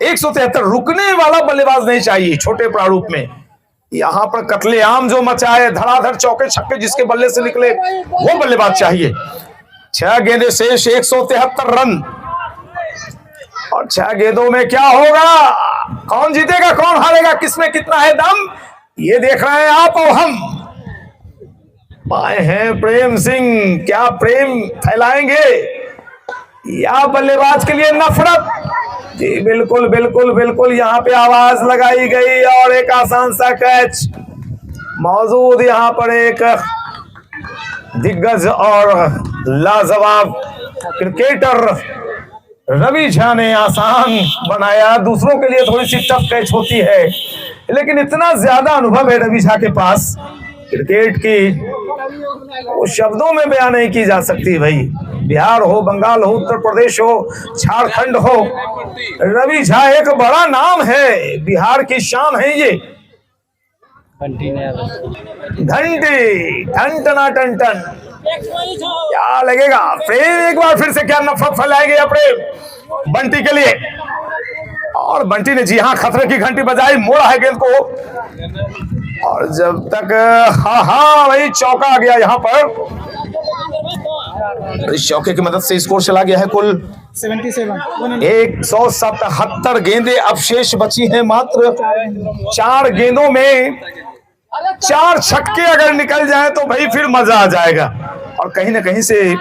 173 रुकने वाला बल्लेबाज नहीं चाहिए छोटे प्रारूप में। यहां पर कत्लेआम जो मचाए, धड़ाधड़ चौके छक्के जिसके बल्ले से निकले, वो बल्लेबाज चाहिए। 6 गेंदें शेष, 173 रन और 6 गेंदों में क्या होगा? कौन जीतेगा, कौन हारेगा, किसमें कितना है दम, ये देख रहे हैं आप और हम। पाए हैं प्रेम सिंह, क्या प्रेम फैलाएंगे या बल्लेबाज के लिए नफरत? जी बिल्कुल बिल्कुल बिल्कुल, यहाँ पे आवाज लगाई गई और एक आसान सा कैच मौजूद। यहाँ पर एक दिग्गज और लाजवाब क्रिकेटर रवि झा ने आसान बनाया। दूसरों के लिए थोड़ी सी टफ कैच होती है, लेकिन इतना ज्यादा अनुभव है रवि झा के पास क्रिकेट की, वो शब्दों में बयान नहीं की जा सकती। भाई बिहार हो, बंगाल हो, उत्तर प्रदेश हो, झारखंड हो, रवि झा एक बड़ा नाम है, बिहार की शान है ये। घंटी टन टना टन टन, क्या लगेगा प्रेम? एक बार फिर से क्या नफरत फैलाएंगे अपने बंटी के लिए? और बंटी ने जी हाँ खतरे की घंटी बजाई, मोड़ा है गेंद को और जब तक हाँ भाई चौका आ गया। यहाँ पर इस चौके की मदद से स्कोर चला गया है कुल 177 गेंदें अब शेष बची हैं मात्र। 4 गेंदों में 4 छक्के अगर निकल जाए तो भाई फिर मजा आ जाएगा और कहीं ना कहीं से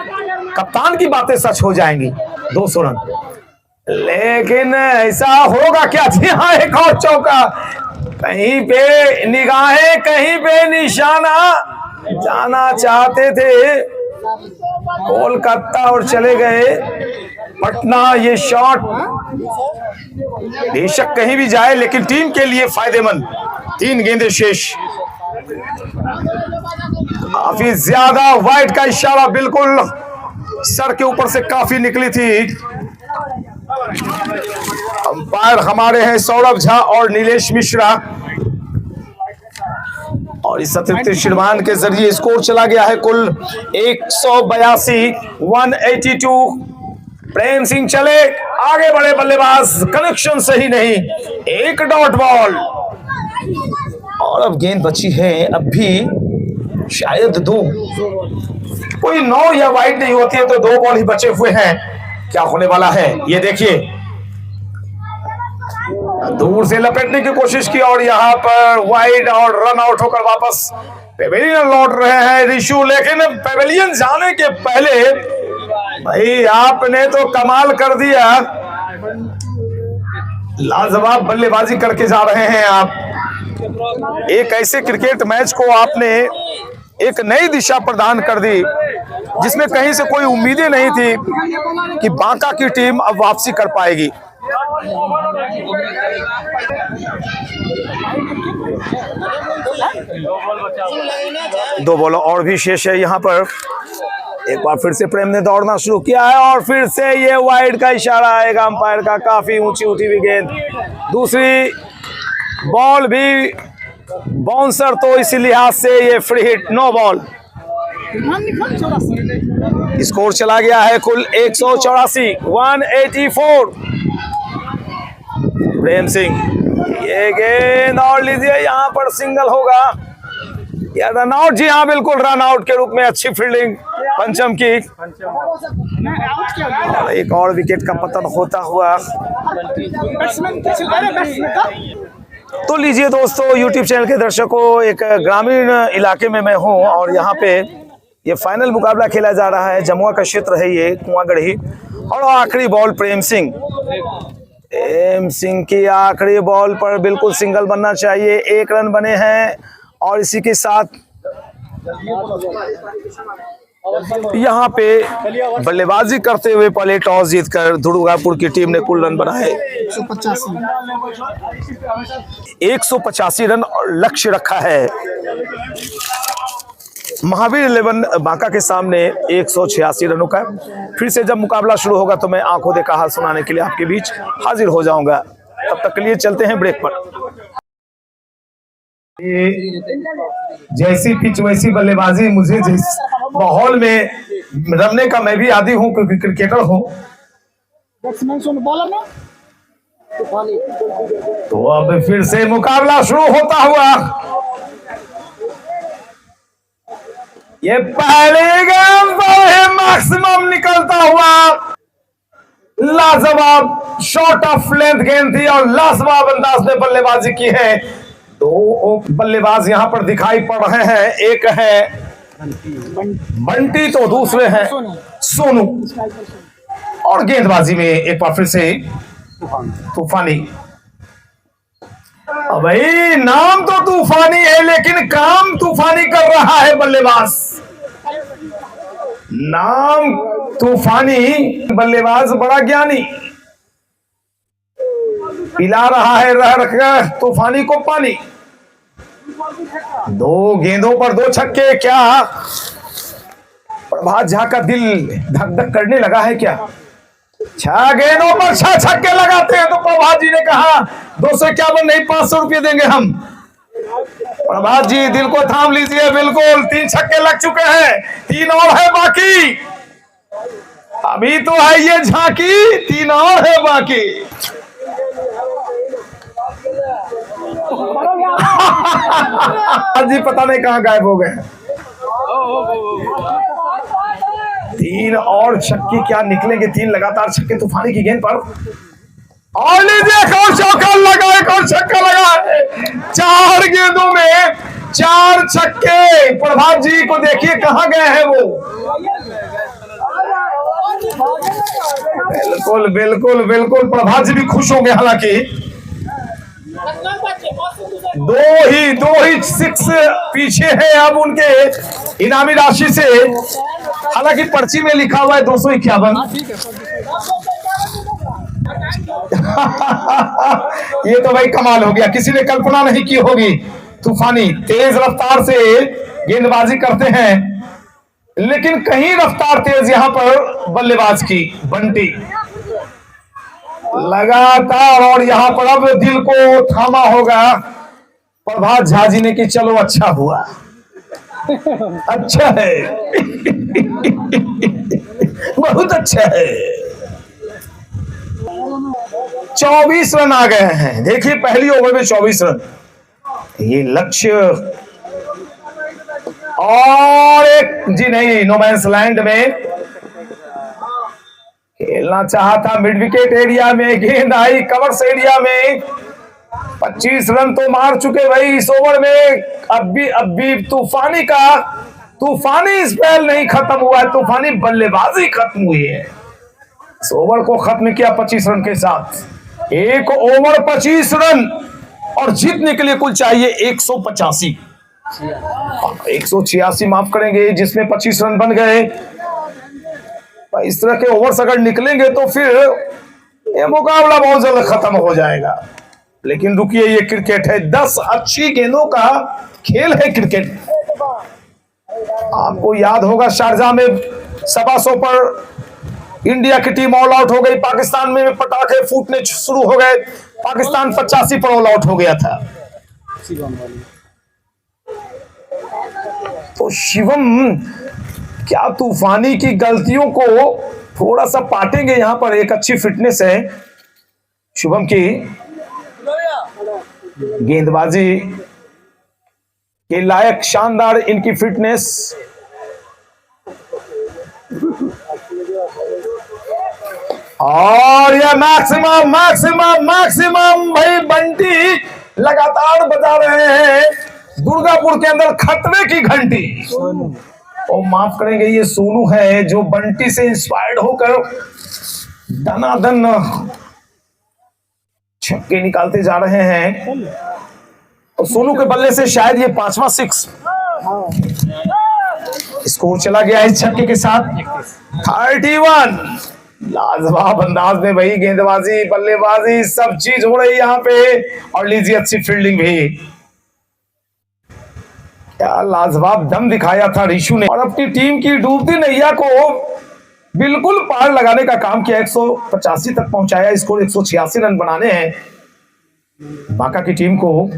कप्तान की बातें सच हो जाएंगी। 200 रन, लेकिन ऐसा होगा क्या? जी हाँ एक और चौका, कहीं पे निगाहें कहीं पे निशाना, जाना चाहते थे कोलकाता और चले गए पटना। ये शॉट बेशक कहीं भी जाए लेकिन टीम के लिए फायदेमंद। 3 गेंदें शेष, काफी ज्यादा वाइड का इशारा बिल्कुल सर के ऊपर से काफी निकली थी। अंपायर हमारे हैं सौरभ झा और नीलेश मिश्रा और इस अतिरिक्त श्रीमान के जरिए स्कोर चला गया है कुल 182 182। प्रेम सिंह चले, आगे बढ़े बल्लेबाज, कनेक्शन सही नहीं, एक डॉट बॉल और अब गेंद बची है अब भी शायद 2, कोई 9 या वाइड नहीं होती है तो 2 बॉल ही बचे हुए हैं। क्या होने वाला है ये देखिए, दूर से लपेटने की कोशिश की और यहाँ पर वाइड और रन आउट होकर वापस पेवेलियन लौट रहे हैं ऋषु। लेकिन पेवेलियन जाने के पहले भाई आपने तो कमाल कर दिया, लाजवाब बल्लेबाजी करके जा रहे हैं आप। एक ऐसे क्रिकेट मैच को आपने एक नई दिशा प्रदान कर दी जिसमें कहीं से कोई उम्मीदें नहीं थी कि बांका की टीम अब वापसी कर पाएगी। दो बॉल और भी शेष है यहाँ पर। एक बार फिर से प्रेम ने दौड़ना शुरू किया है और फिर से ये वाइड का इशारा आएगा अंपायर का। काफी ऊंची उठी हुई गेंद, दूसरी बॉल भी बाउंसर, तो इसी लिहाज से ये free hit, no ball. Score चला गया है कुल 184, 184। प्रेम सिंह ये गेंद और लीजिए, यहाँ पर सिंगल होगा या रन आउट? जी हाँ बिल्कुल, रन आउट के रूप में अच्छी फील्डिंग पंचम की। और एक और विकेट का पतन होता हुआ। तो लीजिए दोस्तों, यूट्यूब चैनल के दर्शकों, एक ग्रामीण इलाके में मैं हूं और यहाँ पे ये फाइनल मुकाबला खेला जा रहा है। जमुआ का क्षेत्र है ये, कुआंगढ़ी। और आखिरी बॉल प्रेम सिंह की आखिरी बॉल पर बिल्कुल सिंगल बनना चाहिए। 1 रन बने हैं और इसी के साथ यहाँ पे बल्लेबाजी करते हुए पहले टॉस जीतकर दुर्गापुर की टीम ने कुल रन बनाए 185 रन और लक्ष्य रखा है। महावीर 11 बांका के सामने 186 रनों का। फिर से जब मुकाबला शुरू होगा तो मैं आंखों देखा हाल सुनाने के लिए आपके बीच हाजिर हो जाऊंगा। तब तक के लिए चलते हैं ब्रेक पर। जैसी पिच वैसी बल्लेबाजी, मुझे जिस माहौल में रमने का मैं भी आदी हूँ क्योंकि क्रिकेटर हूँ। तो अब फिर से मुकाबला शुरू होता हुआ। ये पहले गेंद पर मैक्सिमम निकलता हुआ लाजवाब शॉट ऑफ लेंथ गेंद थी और लाजवाब अंदाज में बल्लेबाजी की है। दो बल्लेबाज यहां पर दिखाई पड़ रहे हैं, एक है बंटी तो दूसरे हैं सोनू। और गेंदबाजी में एक बार फिर से तूफानी। भाई नाम तो तूफानी है लेकिन काम तूफानी कर रहा है बल्लेबाज। नाम तूफानी, बल्लेबाज बड़ा ज्ञानी। पिला रहा है रह रखकर तूफानी को पानी। 2 गेंदों पर 2 छक्के। क्या प्रभात झा का दिल धक धक करने लगा है क्या? 6 गेंदों पर 6 छक्के लगाते हैं तो प्रभात जी ने कहा 251 नहीं 500 रुपये देंगे हम। प्रभात जी दिल को थाम लीजिए, बिल्कुल 3 छक्के लग चुके हैं, 3 और है बाकी। अभी तो है ये झांकी, 3 और है बाकी। जी पता नहीं कहां गायब हो गए। 3 और छक्के क्या निकलेंगे? 3 लगातार छक्के तूफानी की गेंद पर। और लीजिए एक और चौका लगा, एक और छक्का लगा है। 4 गेंदों में 4 छक्के। प्रभात जी को देखिए कहां गए हैं वो। बिल्कुल बिल्कुल बिल्कुल प्रभात जी भी खुश होंगे। हालांकि दो ही 6 पीछे है अब उनके इनामी राशि से। हालांकि पर्ची में लिखा हुआ है 251। ये तो भाई कमाल हो गया, किसी ने कल्पना नहीं की होगी। तूफानी तेज रफ्तार से गेंदबाजी करते हैं लेकिन कहीं रफ्तार तेज यहां पर बल्लेबाज की बंटी लगातार। और यहां पर अब दिल को थामा होगा प्रभात झा जी ने कि चलो अच्छा हुआ, अच्छा है, बहुत अच्छा है। 24 रन आ गए हैं। देखिए पहली ओवर में 24 रन, ये लक्ष्य। और एक जी नहीं, नो मैंस लैंड में खेलना चाहा था। मिड विकेट एरिया में गेंद आई, कवर्स एरिया में 25 रन तो मार चुके भाई इस ओवर में। अब भी तूफानी का तूफानी स्पेल नहीं खत्म हुआ है, तूफानी बल्लेबाजी खत्म हुई है। इस ओवर को खत्म किया 25 रन के साथ। एक ओवर 25 रन और जीतने के लिए कुल चाहिए 185, 186 माफ करेंगे, जिसमें 25 रन बन गए। इस तरह के ओवर्स अगर निकलेंगे तो फिर ये मुकाबला बहुत जल्द खत्म हो जाएगा। लेकिन रुकिए, ये क्रिकेट है, 10 अच्छी गेंदों का खेल है क्रिकेट। आपको याद होगा शारजाह में 125 पर इंडिया की टीम ऑल आउट हो गई, पाकिस्तान में पटाखे फूटने शुरू हो गए, पाकिस्तान 85 पर ऑल आउट हो गया था। तो शिवम क्या तूफानी की गलतियों को थोड़ा सा पाटेंगे? यहां पर एक अच्छी फिटनेस है शुभम की, गेंदबाजी के लायक शानदार इनकी फिटनेस। और यह मैक्सिमम मैक्सिमम मैक्सिमम भाई बंटी लगातार बजा रहे हैं दुर्गापुर के अंदर खतरे की घंटी। और माफ करेंगे, ये सोनू है जो बंटी से इंस्पायर्ड होकर दनादन छक्के निकालते जा रहे हैं। और सोनू के बल्ले से शायद ये 5वां 6। स्कोर चला गया इस छक्के के साथ 31। लाजवाब अंदाज में भाई गेंदबाजी बल्लेबाजी सब चीज हो रही यहां पे। और लीजिए अच्छी फील्डिंग भी, क्या लाजवाब दम दिखाया था ऋषु ने और अपनी टीम की डूबती नैया को बिल्कुल पार लगाने का काम किया। 185 तक पहुंचाया, स्कोर 186 रन बनाने हैं बांका की टीम को।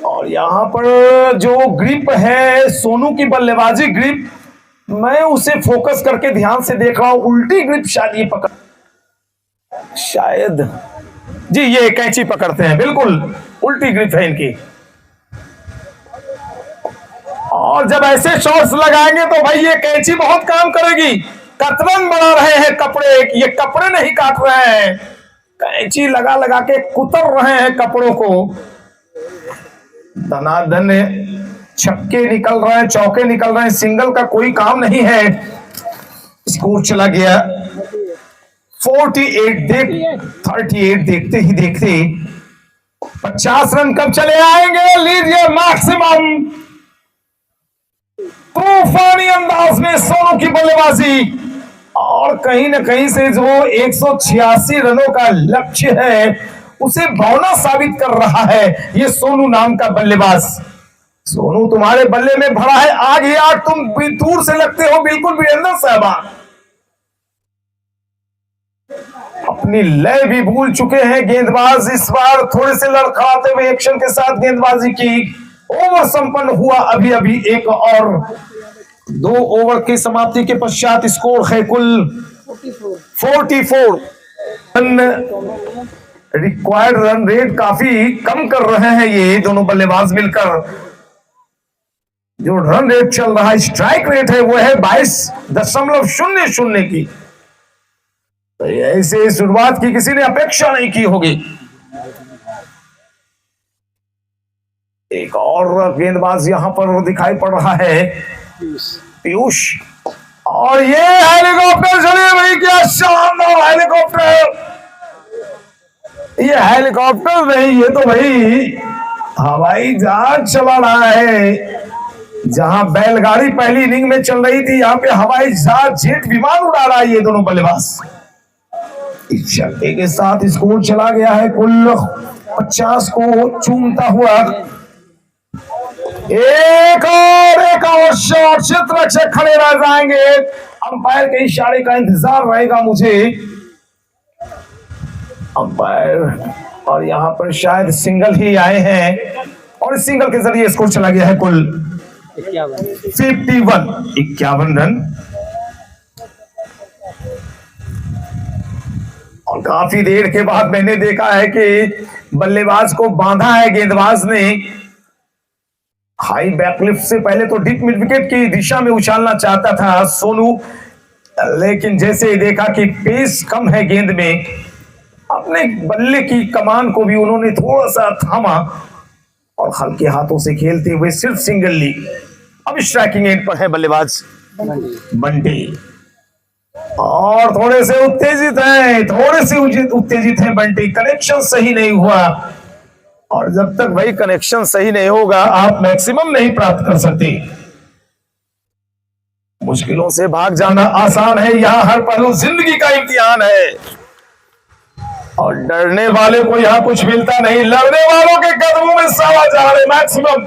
और यहां पर जो ग्रिप है सोनू की बल्लेबाजी ग्रिप, मैं उसे फोकस करके ध्यान से देख रहा हूं, उल्टी ग्रिप शायद ये पकड़, शायद जी ये कैंची पकड़ते हैं, बिल्कुल उल्टी ग्रिप है इनकी। और जब ऐसे शॉट्स लगाएंगे तो भाई ये कैंची बहुत काम करेगी। कतरन बना रहे हैं कपड़े, ये कपड़े नहीं काट रहे हैं, कैंची लगा लगा के कुतर रहे हैं कपड़ों को। धनाधन छक्के निकल रहे हैं, चौके निकल रहे हैं, सिंगल का कोई काम नहीं है। स्कोर चला गया 38 देखते ही देखते 50 रन कब चले आएंगे? लीजिए मैक्सिमम तूफानी अंदाज में सोनू की बल्लेबाजी। और कहीं ना कहीं से जो 186 रनों का लक्ष्य है उसे भौना साबित कर रहा है ये सोनू नाम का बल्लेबाज। सोनू तुम्हारे बल्ले में भरा है आग ही आग, तुम दूर से लगते हो बिल्कुल वीरेंद्र सहवाग। अपनी लय भी भूल चुके हैं गेंदबाज, इस बार थोड़े से लड़खड़ाते हुए एक्शन के साथ गेंदबाजी की। ओवर संपन्न हुआ अभी अभी एक और 2 ओवर की समाप्ति के पश्चात स्कोर है कुल 44 रन। रिक्वायर्ड रन रेट काफी कम कर रहे हैं ये दोनों बल्लेबाज मिलकर। जो रन रेट चल रहा है, स्ट्राइक रेट है, वो है 22.00 की। तो ऐसे शुरुआत की किसी ने अपेक्षा नहीं की होगी। एक और गेंदबाज यहां पर दिखाई पड़ रहा है, पीयूष। और ये हेलीकॉप्टर चलिए भाई, क्या शानदार हेलीकॉप्टर। ये हेलीकॉप्टर नहीं, ये तो भाई हवाई जहाज चला रहा है। जहां बैलगाड़ी पहली इनिंग में चल रही थी, यहां पे हवाई जहाज जेट विमान उड़ा रहा है ये दोनों बल्लेबाज। इस छक्के के साथ स्कोर चला गया है कुल 50 को चूमता हुआ। एक और शॉट, क्षेत्ररक्षक खड़े रह जाएंगे। अंपायर के इशारे का इंतजार रहेगा मुझे, अंपायर। और यहां पर शायद सिंगल ही आए हैं और इस सिंगल के जरिए स्कोर चला गया है कुल 51 रन। और काफी देर के बाद मैंने देखा है कि बल्लेबाज को बांधा है गेंदबाज ने। हाई बैकलिफ्ट से पहले तो डीप मिड विकेट की दिशा में उछालना चाहता था सोनू, लेकिन जैसे ही देखा कि पेस कम है गेंद में, अपने बल्ले की कमान को भी उन्होंने थोड़ा सा थामा और हल्के हाथों से खेलते हुए सिर्फ सिंगल ली। अब स्ट्राइकिंग एंड पर है बल्लेबाज बंटी और थोड़े से उत्तेजित हैं बंटी। कनेक्शन सही नहीं हुआ और जब तक भाई कनेक्शन सही नहीं होगा आप मैक्सिमम नहीं प्राप्त कर सकते। मुश्किलों से भाग जाना आसान है, यहाँ हर पहलू जिंदगी का इम्तिहान है और डरने वाले को यहाँ कुछ मिलता नहीं, लड़ने वालों के कदमों में साला जा रहे। Maximum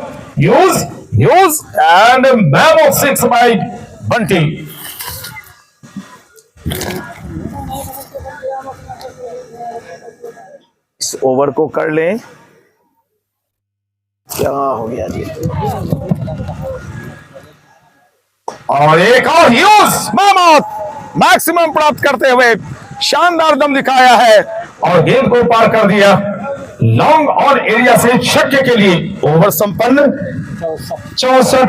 use and man of 6 by Bunty. इस ओवर को कर लें। क्या हो गया जी? और एक और ह्यूज मैक्सिमम प्राप्त करते हुए शानदार दम दिखाया है और गेंद को पार कर दिया लॉन्ग ऑन एरिया से छक्के के लिए। ओवर संपन्न 64।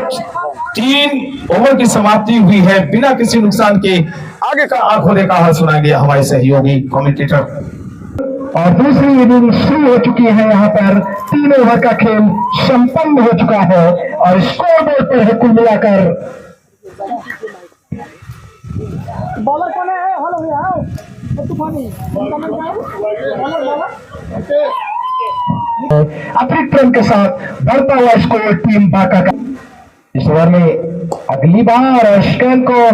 3 ओवर की समाप्ति हुई है बिना किसी नुकसान के। आगे का आंखों देखा हाल सुनाएंगे हमारे सहयोगी कमेंटेटर। और दूसरी इनिंग शुरू हो चुकी है। यहाँ पर 3 ओवर का खेल संपन्न हो चुका है और स्कोर बोर्ड पर है कुल मिलाकर बॉलर कौन है? हॉल हो गया तूफानी अतिरिक्त रन के साथ बढ़ता हुआ स्कोर टीम बांका का। इस ओवर में अगली बार अश्कन को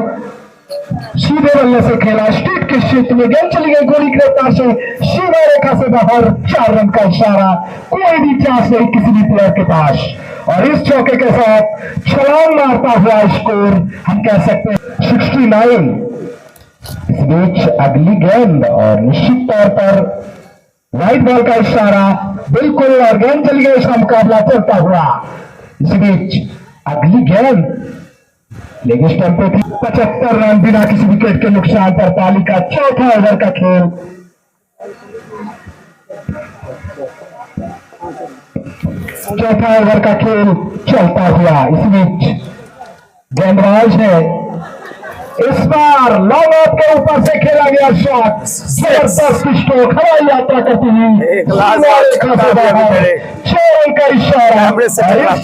सीधे बल्ले से खेला, स्ट्रेट के क्षेत्र में गेंद चली गई, गोली की रफ्तार से सीमा रेखा से बाहर। 4 रन का इशारा, कोई भी चांस नहीं किसी भी प्लेयर के पास और इस चौके के साथ छलांग मारता हुआ स्कोर हम कह सकते हैं 69। इस बीच अगली गेंद और निश्चित तौर पर वाइट बॉल का इशारा बिल्कुल और गेंद चली गई, इसका मुकाबला चलता हुआ। इस बीच अगली गेंद लेग स्टंप पे थी। 75 रन बिना किसी विकेट के नुकसान पर पाली का चौथा ओवर का खेल। चौथा ओवर का खेल चलता हुआ। इस बीच गेंदबाज है इस बार लॉन्ग ऑफ के ऊपर से खेला गया शॉट, जबरदस्त स्ट्रोक, हवाई यात्रा करती हुई 6 रन का इशारा। इस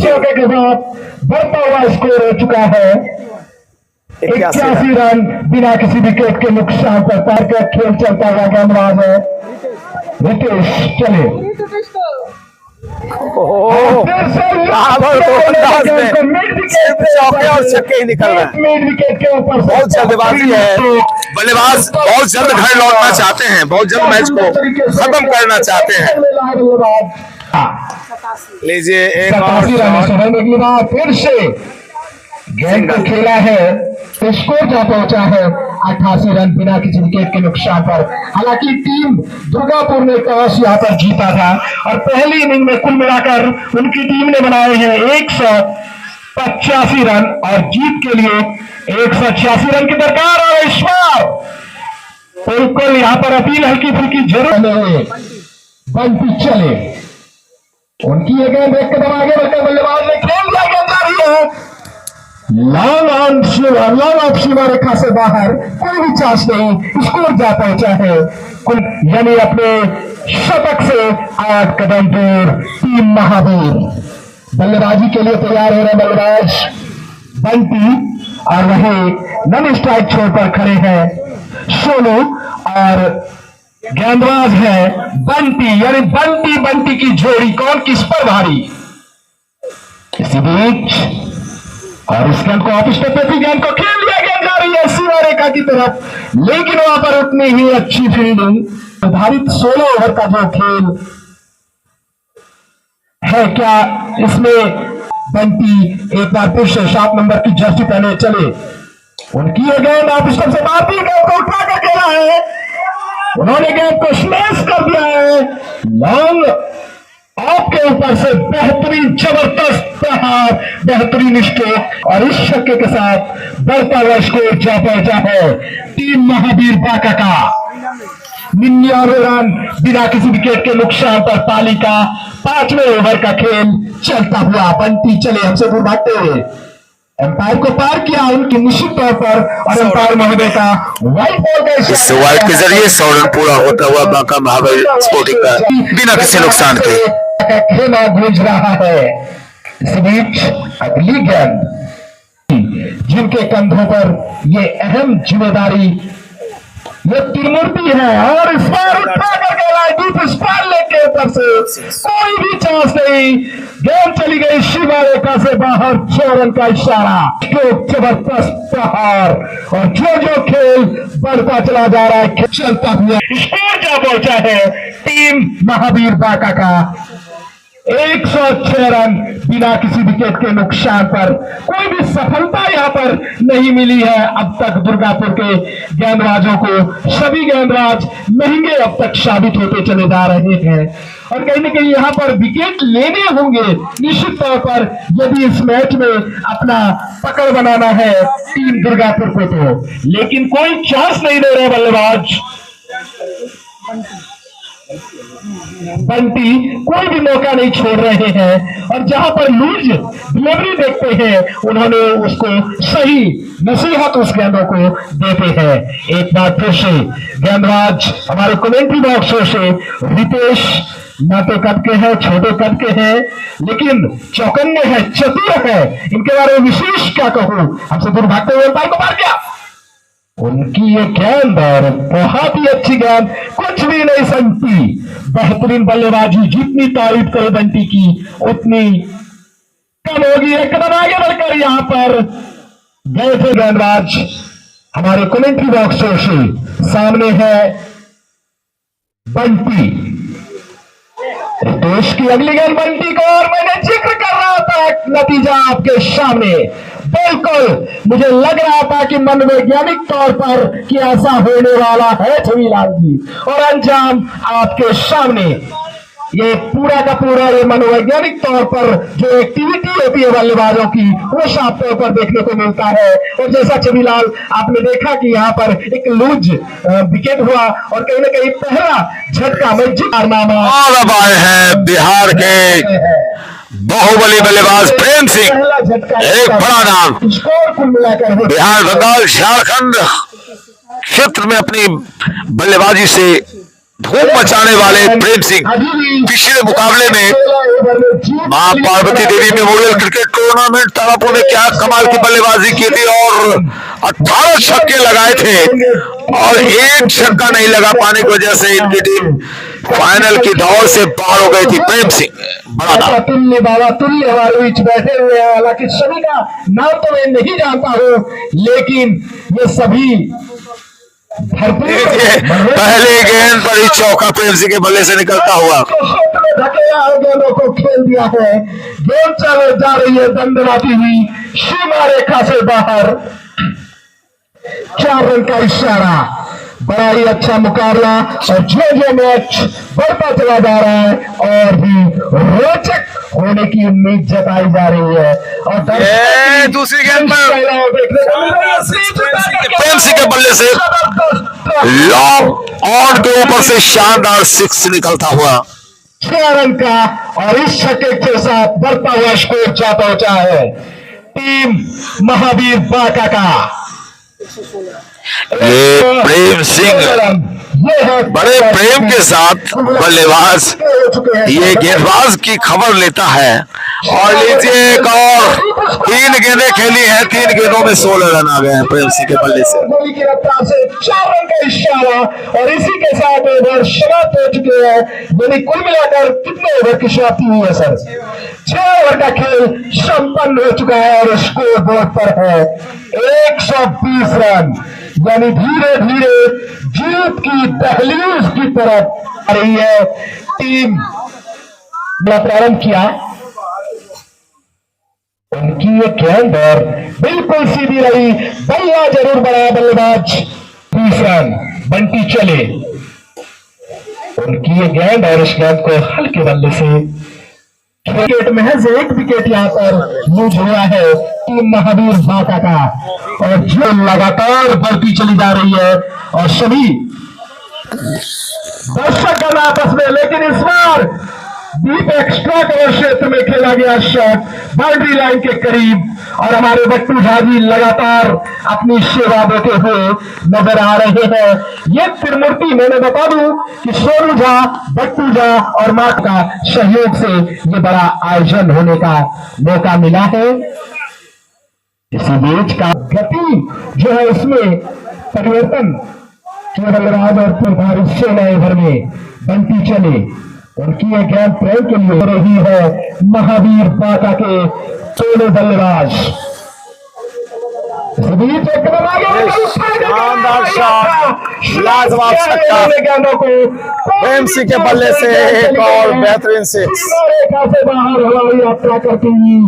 चौके के बाद बढ़ता हुआ स्कोर हो चुका है 81 रन बिना किसी विकेट के नुकसान पर। पार का खेल चलता हुआ गेंदबाज है रितेश। चले और छक्के ही निकल रहे हैं। मिड विकेट के ऊपर बहुत जल्दबाजी है, बल्लेबाज बहुत जल्द घर लौटना चाहते हैं, बहुत जल्द मैच को खत्म करना चाहते हैं। लीजिए एक और फिर से गेंद को खेला है तो स्कोर जा पहुंचा है 88 रन बिना किसी विकेट के नुकसान पर। हालांकि टीम दुर्गापुर ने टॉस यहाँ पर जीता था और पहली इनिंग में कुल मिलाकर उनकी टीम ने बनाए हैं 185 रन और जीत के लिए 186 रन की दरकार। और इस बार बिल्कुल यहाँ पर अपील हल्की फुल्की जरूर है, बंटी चले उनकी ये गेंद एक कदम आगे बढ़कर बल्लेबाज ने खेल दिया, गेंद है लॉन्ग ऑफ सीमा रेखा से बाहर, कोई भी चांस नहीं, स्कोर जा पहुंचा है कुल यानी अपने शतक से 8 कदम दूर। टीम महावीर बल्लेबाजी के लिए तैयार हो रहे बल्लेबाज बंटी और वही नन स्ट्राइक छोड़कर खड़े हैं सोनू और गेंदबाज है बंटी, यानी बंटी की जोड़ी कौन किस पर भारी। इसी बीच और इस गेंद को ऑफ स्टेप पे भी गेंद को खेल दिया, गेंद जा रही है सीमा रेखा की तरफ, लेकिन वहां पर उतनी ही अच्छी फील्डिंग। निर्धारित 16 ओवर का जो खेल है, क्या इसमें बंटी एक बार फिर से 7 नंबर की जर्सी पहने चले, उनकी ये गेंद ऑफ स्टेप से मारती, गेंद को उठा कर खेला है, उन्होंने गेंद को स्मैश कर दिया है लॉन्ग ऑफ के ऊपर से। बेहतरीन जबरदस्त प्रहार, बेहतरीन स्ट्रोक और इस छक्के के साथ बढ़ता हुआ स्कोर जा पहुंचा है टीम महावीर बांका का 99 रन बिना किसी विकेट के नुकसान पर। पाली का 5वें ओवर का खेल चलता हुआ। बंटी चले हमसे दूर भागते हुए एम्पायर को पार किया उनकी निश्चित तौर पर और एम्पायर महोदय का व्हाइट बॉल का इस वाइट के जरिए 100 रन पूरा होता हुआ बांका महावीर स्पोर्टिंग का बिना किसी नुकसान के। का खेमा गूंज रहा है। इस बीच अगली गेंद जिनके कंधों पर ये अहम जिम्मेदारी ये त्रिमूर्ति है और इस बार उठा करके डीप स्पार लेके ऊपर से कोई भी चांस नहीं। गेंद चली गई सीमा रेखा से बाहर, 6 रन का इशारा। जबरदस्त प्रहार और जो खेल बढ़ता चला जा रहा है, चलता हुआ स्कोर क्या पहुंचा है टीम महावीर बांका का 106 रन बिना किसी विकेट के नुकसान पर। कोई भी सफलता यहां पर नहीं मिली है अब तक दुर्गापुर के गेंदबाजों को। सभी गेंदबाज महंगे अब तक साबित होते चले जा रहे हैं और कहीं ना कहीं यहां पर विकेट लेने होंगे निश्चित तौर पर यदि इस मैच में अपना पकड़ बनाना है टीम दुर्गापुर को तो। लेकिन कोई चांस नहीं दे रहे बल्लेबाज बंटी, कोई भी मौका नहीं छोड़ रहे हैं और जहां पर लूज डिलीवरी देखते हैं उन्होंने उसको सही नसीहत उस गेंदों को देते हैं। एक बार फिर से गेंदबाज हमारे कमेंट्री बॉक्सों से रितेश नाटे कद के हैं, छोटे कद के हैं, लेकिन चौकन्ने हैं, चतुर है। इनके बारे में विशेष क्या कहूं, हमसे दूर भागते हुए अंपायर को मार दिया। उनकी ये गेंद और बहुत ही अच्छी गेंद, कुछ भी नहीं संगती। बेहतरीन बल्लेबाजी, जितनी तारीफ करे बंटी की उतनी कम होगी। एक कदम आगे बढ़कर यहां पर गए थे गेंदबाज हमारे कमेंट्री बॉक्सों से। सामने है बंटी, रितेश की अगली गेंद बंटी को, और मैंने जिक्र कर रहा था नतीजा आपके सामने। बिल्कुल मुझे लग रहा था कि मनोवैज्ञानिक तौर पर कि ऐसा होने वाला है छविलाल जी, और अंजाम आपके सामने। ये पूरा का पूरा ये मनोवैज्ञानिक तौर पर जो एक्टिविटी होती है बल्लेबाजों की वो साफ तौर पर देखने को मिलता है। और जैसा छविलाल आपने देखा कि यहाँ पर एक लूज विकेट हुआ और कहीं ना कहीं पहला झटका मैजिक कारनामा है बिहार के बाहुबली बल्लेबाज प्रेम सिंह, एक बड़ा नाम स्कोर कुल मिलाकर बिहार, बंगाल, झारखंड क्षेत्र में अपनी बल्लेबाजी से धूम मचाने वाले प्रेम सिंह पिछले मुकाबले में मां पार्वती देवी मेमोरियल क्रिकेट टूर्नामेंट तारापुर में क्या कमाल की बल्लेबाजी की थी और 18 छक्के लगाए थे और एक छक्का नहीं लगा पाने की वजह से इनकी टीम फाइनल की दौड़ से बाहर हो गई थी। प्रेम सिंह बड़ा नाम, तुल्य बाबा तुल्य हमारे बीच बैठे हुए हैं। हालांकि सभी का नाम तो मैं नहीं जानता हूं, लेकिन ये सभी पहले गेंद पर ही चौका प्रेम सिंह के बल्ले से निकलता हुआ धकेला गेंदों को खेल दिया है। गेंद चले जा रही है दंडराती हुई सीमा रेखा से बाहर, 4 रन का इशारा। बड़ा ही अच्छा मुकाबला और जो मैच बढ़ता चला जा रहा है और भी रोचक होने की उम्मीद जताई जा रही है। और दूसरी गेंद पर प्रेम सिंह के बल्ले से लॉन्ग ऑन के ऊपर से शानदार 6 निकलता हुआ 6 रन का और इस छक्के के साथ बढ़ता हुआ स्कोर जा पहुंचा है टीम महावीर बांका का। ये प्रेम सिंह बड़े प्रेम के साथ बल्लेबाज ये गेंदबाज की खबर लेता है। और लीजिए एक और 3 गेंदें खेली हैं, 3 गेंदों में 16 रन आ गए हैं प्रेम सिंह के बल्ले से। गोली की रफ्तार से 4 रन का इशारा और इसी के साथ ओवर समाप्त हो चुके हैं। यानी कुल मिलाकर कितने ओवर की समाप्ति हुई है सर? 6 ओवर का खेल संपन्न हो चुका है और स्कोर बोर्ड पर है 120 रन। यानी धीरे धीरे जीत की दहलीज की तरफ आ रही है टीम। प्रारंभ किया उनकी ये गेंद और बिल्कुल सीधी रही, बल्ला जरूर बढ़ाया बल्लेबाज। 20 रन बंटी चले, उनकी ये गेंद और इस गेंद को हल्के बल्ले से विकेट महज 1 विकेट यहाँ पर लूज हुआ है टीम महावीर बांका का और जो लगातार बढ़ती चली जा रही है और सभी दर्शक गण आपस में। लेकिन इस बार डीप एक्स्ट्रा कवर क्षेत्र में खेला गया शॉट बाउंड्री लाइन के करीब, और हमारे बट्टू झा जी लगातार अपनी सेवा देते हुए नजर आ रहे हैं। ये त्रिमूर्ति, मैंने बता दूं कि सोनू झा, बट्टू झा और मां का सहयोग से ये बड़ा आयोजन होने का मौका मिला है। इसी बीच का गति जो है इसमें परिवर्तन केवल राज और प्रभारी सेनाएं भर में बनती चले, उनकी ज्ञान प्रेम के लिए हो रही है महावीर बाका के सोने बल्लेबाज। शानदार शॉट, लाजवाब छक्का प्रेमसी के बल्ले से एक और बेहतरीन सिक्स। रेखा से बाहर हवाई यात्रा करती हुई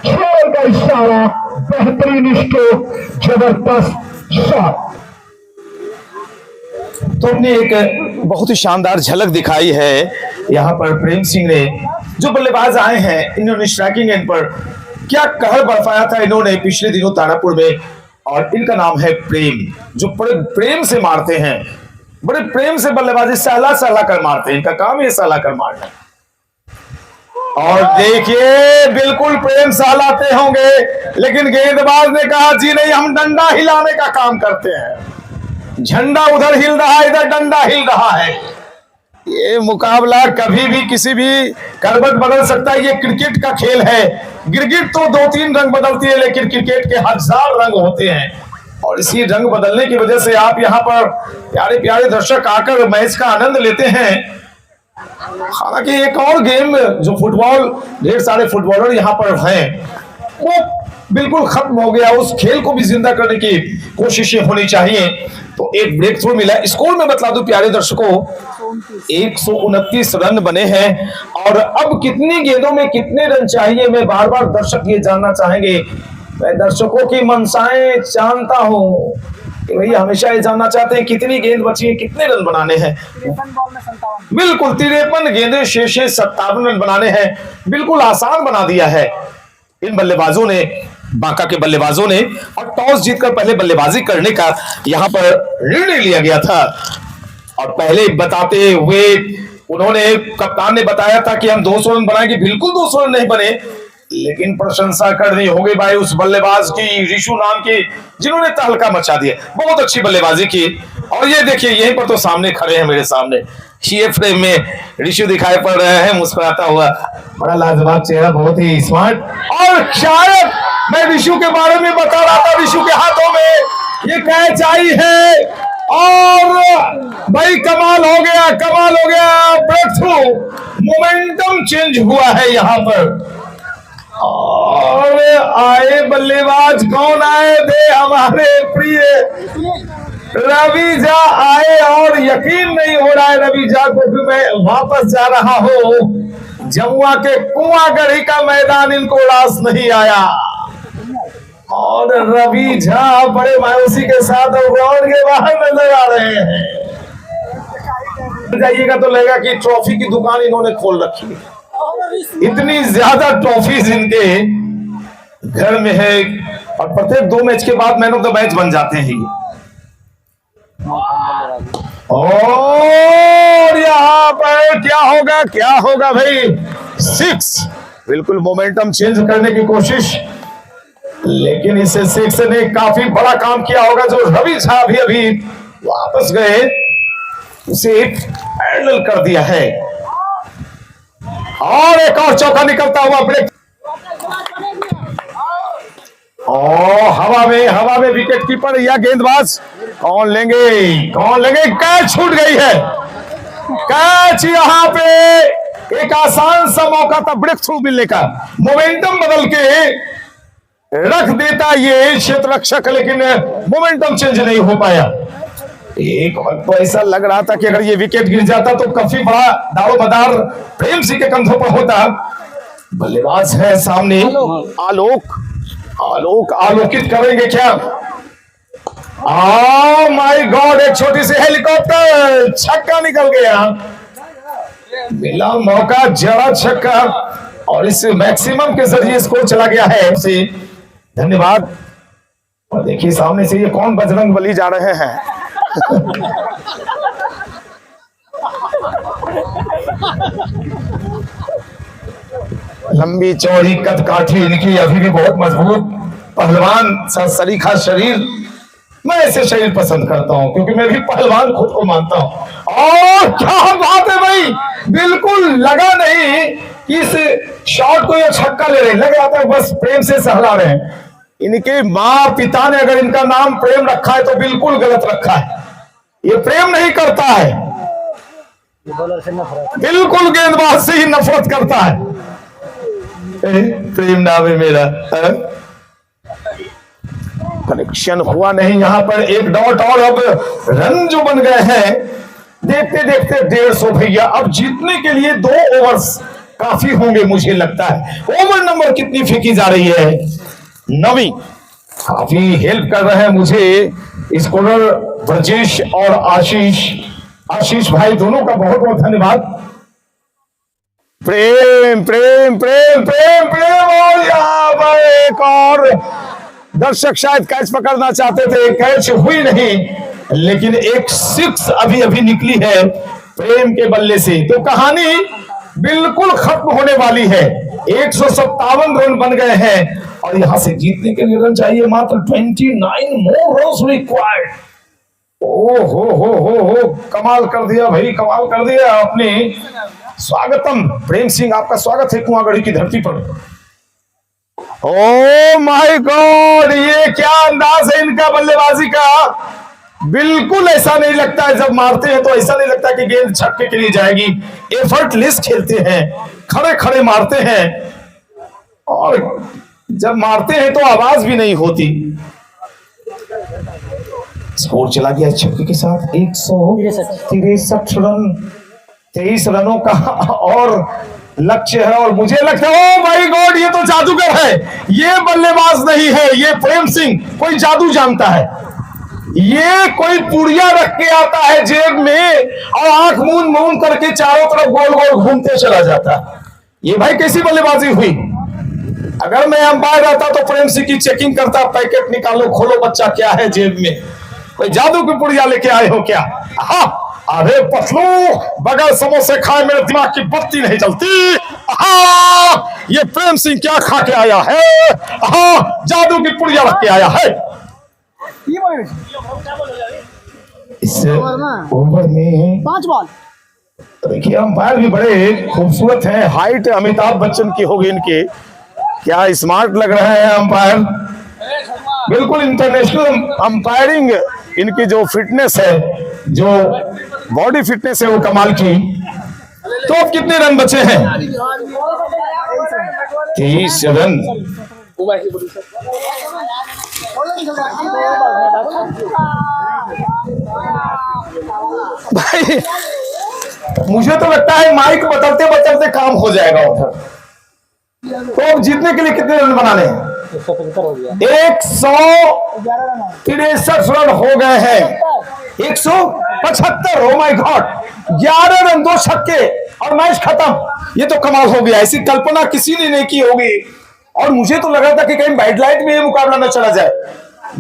खेल का इशारा, बेहतरीन स्ट्रोक, जबरदस्त शॉट। तो हमने एक बहुत ही शानदार झलक दिखाई है यहाँ पर प्रेम सिंह ने। जो बल्लेबाज आए हैं इन्होंने स्ट्राइकिंग एंड पर क्या कहर बरपाया था इन्होंने पिछले दिनों तारापुर में, और इनका नाम है प्रेम, जो बड़े प्रेम से मारते हैं, बड़े प्रेम से बल्लेबाजी सहला सहला कर मारते हैं। इनका काम है सहला कर मारना। और देखिए बिल्कुल प्रेम सहलाते होंगे, लेकिन गेंदबाज ने कहा जी नहीं, हम डंडा हिलाने का काम करते हैं। झंडा उधर हिल रहा है, इधर डंडा हिल रहा है। ये मुकाबला कभी भी किसी भी करवट बदल सकता है। ये क्रिकेट का खेल है। क्रिकेट तो 2-3 रंग बदलती है, लेकिन क्रिकेट के 1000 रंग होते हैं। और इसी रंग बदलने की वजह से आप यहाँ पर प्यारे प्यारे दर्शक आकर मैच का आनंद लेते हैं। हालांकि एक और गेम जो फुटबॉल, ढेर सारे फुटबॉलर यहाँ पर हैं, वो बिल्कुल खत्म हो गया। उस खेल को भी जिंदा करने की कोशिशें होनी चाहिए। तो एक ब्रेक थ्रू मिला। स्कोर में बतला दूं प्यारे दर्शकों, 129 रन बने हैं। और अब कितनी गेंदों में कितने रन चाहिए, मैं बार बार दर्शक ये जानना चाहेंगे। मैं दर्शकों की मनसाएं जानता हूं कि भैया हमेशा ये जानना चाहते हैं कितनी गेंद बची है, कितने रन बनाने हैं। 53 बॉल में 57। बिल्कुल 53 गेंदें शेष 57 रन बनाने हैं। बिल्कुल आसान बना दिया है इन बल्लेबाजों ने, बांका के बल्लेबाजों ने। और टॉस जीतकर पहले बल्लेबाजी करने का यहां पर निर्णय लिया गया था। और पहले बताते हुए उन्होंने, कप्तान ने बताया था कि हम 200 रन बनाएंगे। बिल्कुल 200 रन नहीं बने, लेकिन प्रशंसा करनी होगी भाई उस बल्लेबाज की, रिशु नाम की, जिन्होंने तहलका मचा दिया। बहुत अच्छी बल्लेबाजी की। और ये देखिए यहीं पर तो सामने खड़े हैं मेरे सामने, ये फ्रेम में रिशु दिखाई पड़ रहे हैं मुस्कुराता हुआ। बड़ा लाजवाब चेहरा, बहुत ही स्मार्ट। और शायद मैं रिशु के बारे में बता रहा था, रिशु के हाथों में ये कैच आई है और भाई कमाल हो गया, कमाल हो गया। ब्रेक थ्रू, मोमेंटम चेंज हुआ है यहाँ पर। और आए बल्लेबाज, कौन आए थे? हमारे प्रिय रवि झा आए। और यकीन नहीं हो रहा है रवि झा को भी मैं वापस जा रहा हूं। जमुआ के कुआंगढ़ी का मैदान इनको रास नहीं आया। और रवि झा बड़े मायूसी के साथ ग्राउंड के बाहर नजर आ रहे हैं। जाइएगा तो लगेगा कि ट्रॉफी की दुकान इन्होंने खोल रखी है। इतनी ज्यादा ट्रॉफीज इनके घर में है। और प्रत्येक 2 मैच के बाद मैन ऑफ द मैच बन जाते हैं। और यहाँ पर क्या होगा, क्या होगा भाई? 6। बिल्कुल मोमेंटम चेंज करने की कोशिश, लेकिन इसे 6 ने काफी बड़ा काम किया होगा। जो रवि झा भी अभी वापस गए, उसे पैरेलल कर दिया है। और एक और चौका निकलता हुआ ब्रेक। हवा में विकेट कीपर या गेंदबाज कौन लेंगे, कौन लेंगे? कैच छूट गई है। कैच यहाँ पे एक आसान सा मौका था ब्रेक थ्रू मिलने का। मोमेंटम बदल के रख देता ये क्षेत्र रक्षक, लेकिन मोमेंटम चेंज नहीं हो पाया। एक वक्त तो ऐसा लग रहा था कि अगर ये विकेट गिर जाता तो काफी बड़ा दारोमदार प्रेम सिंह के कंधों पर होता। बल्लेबाज है सामने आलोक, आलोक आलोकित करेंगे क्या? माय गॉड, एक छोटी सी हेलीकॉप्टर, छक्का निकल गया। मिला मौका, जड़ा छक्का, और इस मैक्सिमम के जरिए स्कोर चला गया है। से धन्यवाद। और देखिए सामने से ये कौन बजरंग बली जा रहे हैं। लंबी चौड़ी कद काठी इनकी अभी भी बहुत मजबूत पहलवान सा सरीखा शरीर। मैं ऐसे शरीर पसंद करता हूं क्योंकि मैं भी पहलवान खुद को मानता हूं। और क्या बात है भाई, बिल्कुल लगा नहीं कि इस शॉट को ये छक्का ले रहे, लग रहा था बस प्रेम से सहला रहे हैं। इनके माँ पिता ने अगर इनका नाम प्रेम रखा है तो बिल्कुल गलत रखा है। ये प्रेम नहीं करता है, बिल्कुल गेंदबाज से ही नफरत करता है। प्रेम नाम है मेरा। कनेक्शन हुआ नहीं यहां पर, एक डॉट और अब रन जो बन गए हैं देखते देखते 150 भैया। अब जीतने के लिए 2 ओवर्स काफी होंगे मुझे लगता है। ओवर नंबर कितनी फेंकी जा रही है? 9। काफी हेल्प कर रहे हैं मुझे स्कोरर ब्रजेश और आशीष। आशीष भाई दोनों का बहुत बहुत धन्यवाद। प्रेम प्रेम प्रेम प्रेम प्रेम। और यहाँ पर एक और दर्शक शायद कैच पकड़ना चाहते थे, कैच हुई नहीं, लेकिन एक 6 अभी अभी निकली है प्रेम के बल्ले से। तो कहानी बिल्कुल खत्म होने वाली है। 157 रन बन गए हैं और यहां से जीतने के लिए रन चाहिए मात्र 29 मोर रन्स रिक्वायर्ड। ओ हो कमाल कर दिया भाई, कमाल कर दिया आपने। स्वागतम प्रेम सिंह, आपका स्वागत है कुआंगढ़ी की धरती पर। ओ माय गॉड, ये क्या अंदाज है इनका बल्लेबाजी का। बिल्कुल ऐसा नहीं लगता है, जब मारते हैं तो ऐसा नहीं लगता कि गेंद छक्के के लिए जाएगी। एफर्टलेस खेलते हैं, खड़े खड़े मारते हैं और जब मारते हैं तो आवाज भी नहीं होती। स्कोर चला गया छक्के के साथ 163 रन, 23 रनों का और लक्ष्य है। और मुझे लगता है ओ माय गॉड, ये तो जादूगर है, ये बल्लेबाज नहीं है, ये प्रेम सिंह कोई जादू जानता है। ये कोई पुड़िया रख के आता है जेब में और आंख मूंद मूंद करके चारों तरफ गोल गोल घूमते चला जाता है। ये भाई कैसी बल्लेबाजी हुई। अगर मैं अंपायर रहता तो प्रेम सिंह की चेकिंग करता, पैकेट निकालो खोलो बच्चा क्या है जेब में, कोई जादू की पुड़िया लेके आए हो क्या? अरे पतलू बगैर समोसे खाए मेरे दिमाग की बत्ती नहीं चलती। ये प्रेम सिंह क्या खा के आया है? जादू की पुड़िया रख के आया है। इस ओवर में 5 बॉल। देखिए अंपायर भी बड़े खूबसूरत हैं, हाइट अमिताभ बच्चन की होगी इनके। क्या स्मार्ट लग रहे हैं अंपायर, बिल्कुल इंटरनेशनल अंपायरिंग। इनकी जो फिटनेस है, जो बॉडी फिटनेस है वो कमाल की। तो अब कितने रन बचे हैं? 23 रन। भाई मुझे तो लगता है माइक बदलते बदलते काम हो जाएगा उधर। तो अब जीतने के लिए कितने रन बनाने हैं? 163 रन हो गए हैं। 175। ओ माय गॉड, 11 रन 2 छक्के और मैच खत्म। ये तो कमाल हो गया, ऐसी कल्पना किसी ने नहीं की होगी। और मुझे तो लगा था कि कहीं बैडलाइट में ये मुकाबला न चला जाए।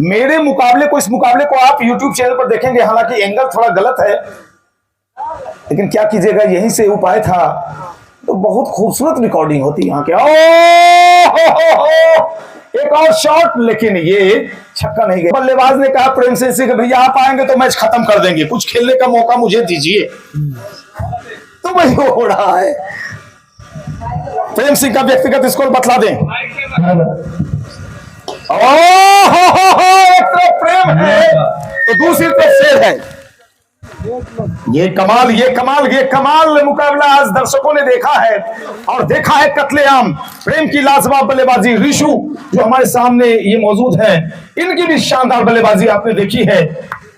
मेरे मुकाबले को, इस मुकाबले को आप YouTube चैनल पर देखेंगे, हालांकि एंगल थोड़ा गलत है, लेकिन क्या कीजिएगा, यहीं से उपाय था। तो बहुत खूबसूरत रिकॉर्डिंग होती है यहाँ के। एक और शॉट, लेकिन ये छक्का नहीं गया। बल्लेबाज ने कहा प्रेम सिंह से कि भैया आप आएंगे तो मैच खत्म कर देंगे, कुछ खेलने का मौका मुझे दीजिए। तो वही हो रहा है। प्रेम सिंह का व्यक्तिगत स्कोर बतला दें। एक तरफ प्रेम है तो दूसरी तरफ शेर है। ये कमाल मुकाबला आज दर्शकों ने देखा है और देखा है कत्लेआम। प्रेम की लाजवाब बल्लेबाजी, ऋषु जो हमारे सामने ये मौजूद हैं, इनकी भी शानदार बल्लेबाजी आपने देखी है।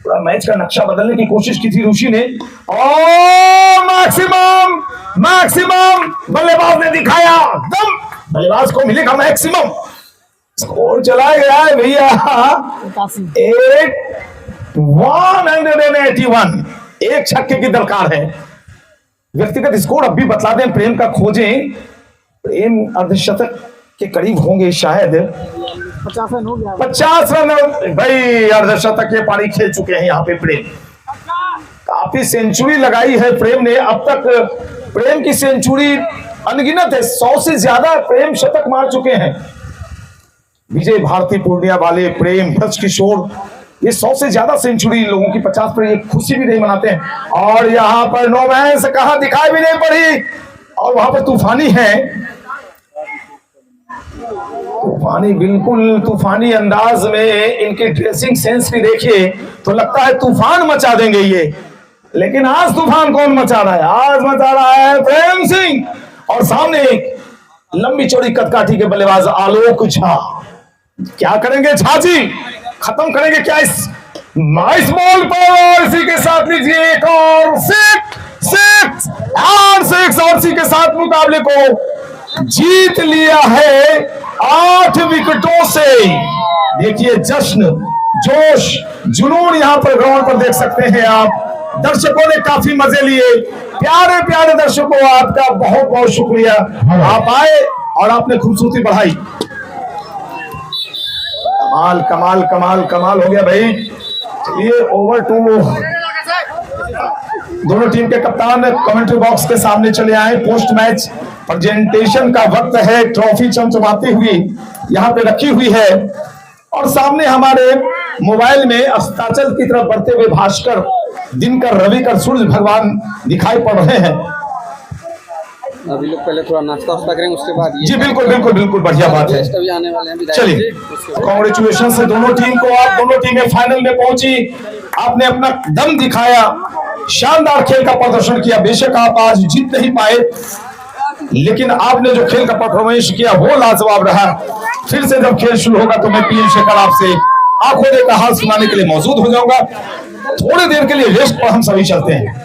पूरा मैच का नक्शा बदलने की कोशिश की थी ऋषि ने। मैक्सिमम बल्लेबाज ने दिखाया दम, बल्लेबाज को मिलेगा मैक्सिमम। स्कोर चला गया है भैया 181। एक छक्के की दरकार है। व्यक्तिगत स्कोर अब भी बतला दें, प्रेम का खोजें। प्रेम अर्धशतक के करीब होंगे शायद। 50 रन हो गया। 50 रन भाई, अर्धशतक के पारी खेल चुके हैं यहाँ पे प्रेम। काफी सेंचुरी लगाई है प्रेम ने। अब तक प्रेम की सेंचुरी अनगिनत है, 100 से ज्यादा प्रेम शतक मार चुके हैं। विजय भारती पूर्णिया वाले प्रेम, ब्रज किशोर, ये 100 से ज्यादा सेंचुरी लोगों की, 50 पर ये खुशी भी नहीं मनाते हैं। और यहाँ पर नो मैंस कहां दिखाई भी नहीं पड़ी, और वहां पर तूफानी है, तूफानी, बिल्कुल तूफानी अंदाज में इनके ड्रेसिंग सेंस भी देखिए तो लगता है तूफान मचा देंगे ये। लेकिन आज तूफान कौन मचा रहा है? आज मचा रहा है प्रेम सिंह, और सामने एक लंबी चौड़ी कदकाठी के बल्लेबाज आलोक झा। क्या करेंगे झा जी? खत्म करेंगे क्या इस नाइस बॉल पर? और इसी के साथ लीजिए एक और सिक्स और इसी के साथ मुकाबले को जीत लिया है 8 विकेटों से। देखिए जश्न, जोश, जुनून यहाँ पर ग्राउंड पर देख सकते हैं आप। दर्शकों ने काफी मजे लिए। प्यारे प्यारे दर्शकों, आपका बहुत बहुत शुक्रिया, आप आए और आपने खूबसूरती बढ़ाई। कमाल कमाल कमाल कमाल हो गया भाई। चलिए ओवर 2। दोनों टीम के कप्तान कमेंट्री बॉक्स के सामने चले आए। पोस्ट मैच प्रेजेंटेशन का वक्त है। ट्रॉफी चमचमाती हुई यहाँ पे रखी हुई है, और सामने हमारे मोबाइल में अस्ताचल की तरफ बढ़ते हुए भास्कर, दिनकर, रविकर, सूर्य भगवान दिखाई पड़ रहे हैं। अभी लोग पहले थोड़ा नाश्ता वास्ता करेंगे, उसके बाद जी बिल्कुल बिल्कुल बिल्कुल, बढ़िया बात है। अभी आने वाले हैं। चलिए कांग्रेचुलेशन है दोनों टीम को। आप दोनों टीमें फाइनल में पहुंची, आपने अपना दम दिखाया, शानदार खेल का प्रदर्शन किया। बेशक आप आज जीत नहीं पाए, लेकिन आपने जो खेल का परफॉर्मेंस किया वो लाजवाब रहा। फिर से जब खेल शुरू होगा तो मैं पीएम शेखर आपसे आंखों देखा हाल सुनाने के लिए मौजूद हो जाऊंगा। थोड़ी देर के लिए रेस्ट पर हम सभी चलते हैं।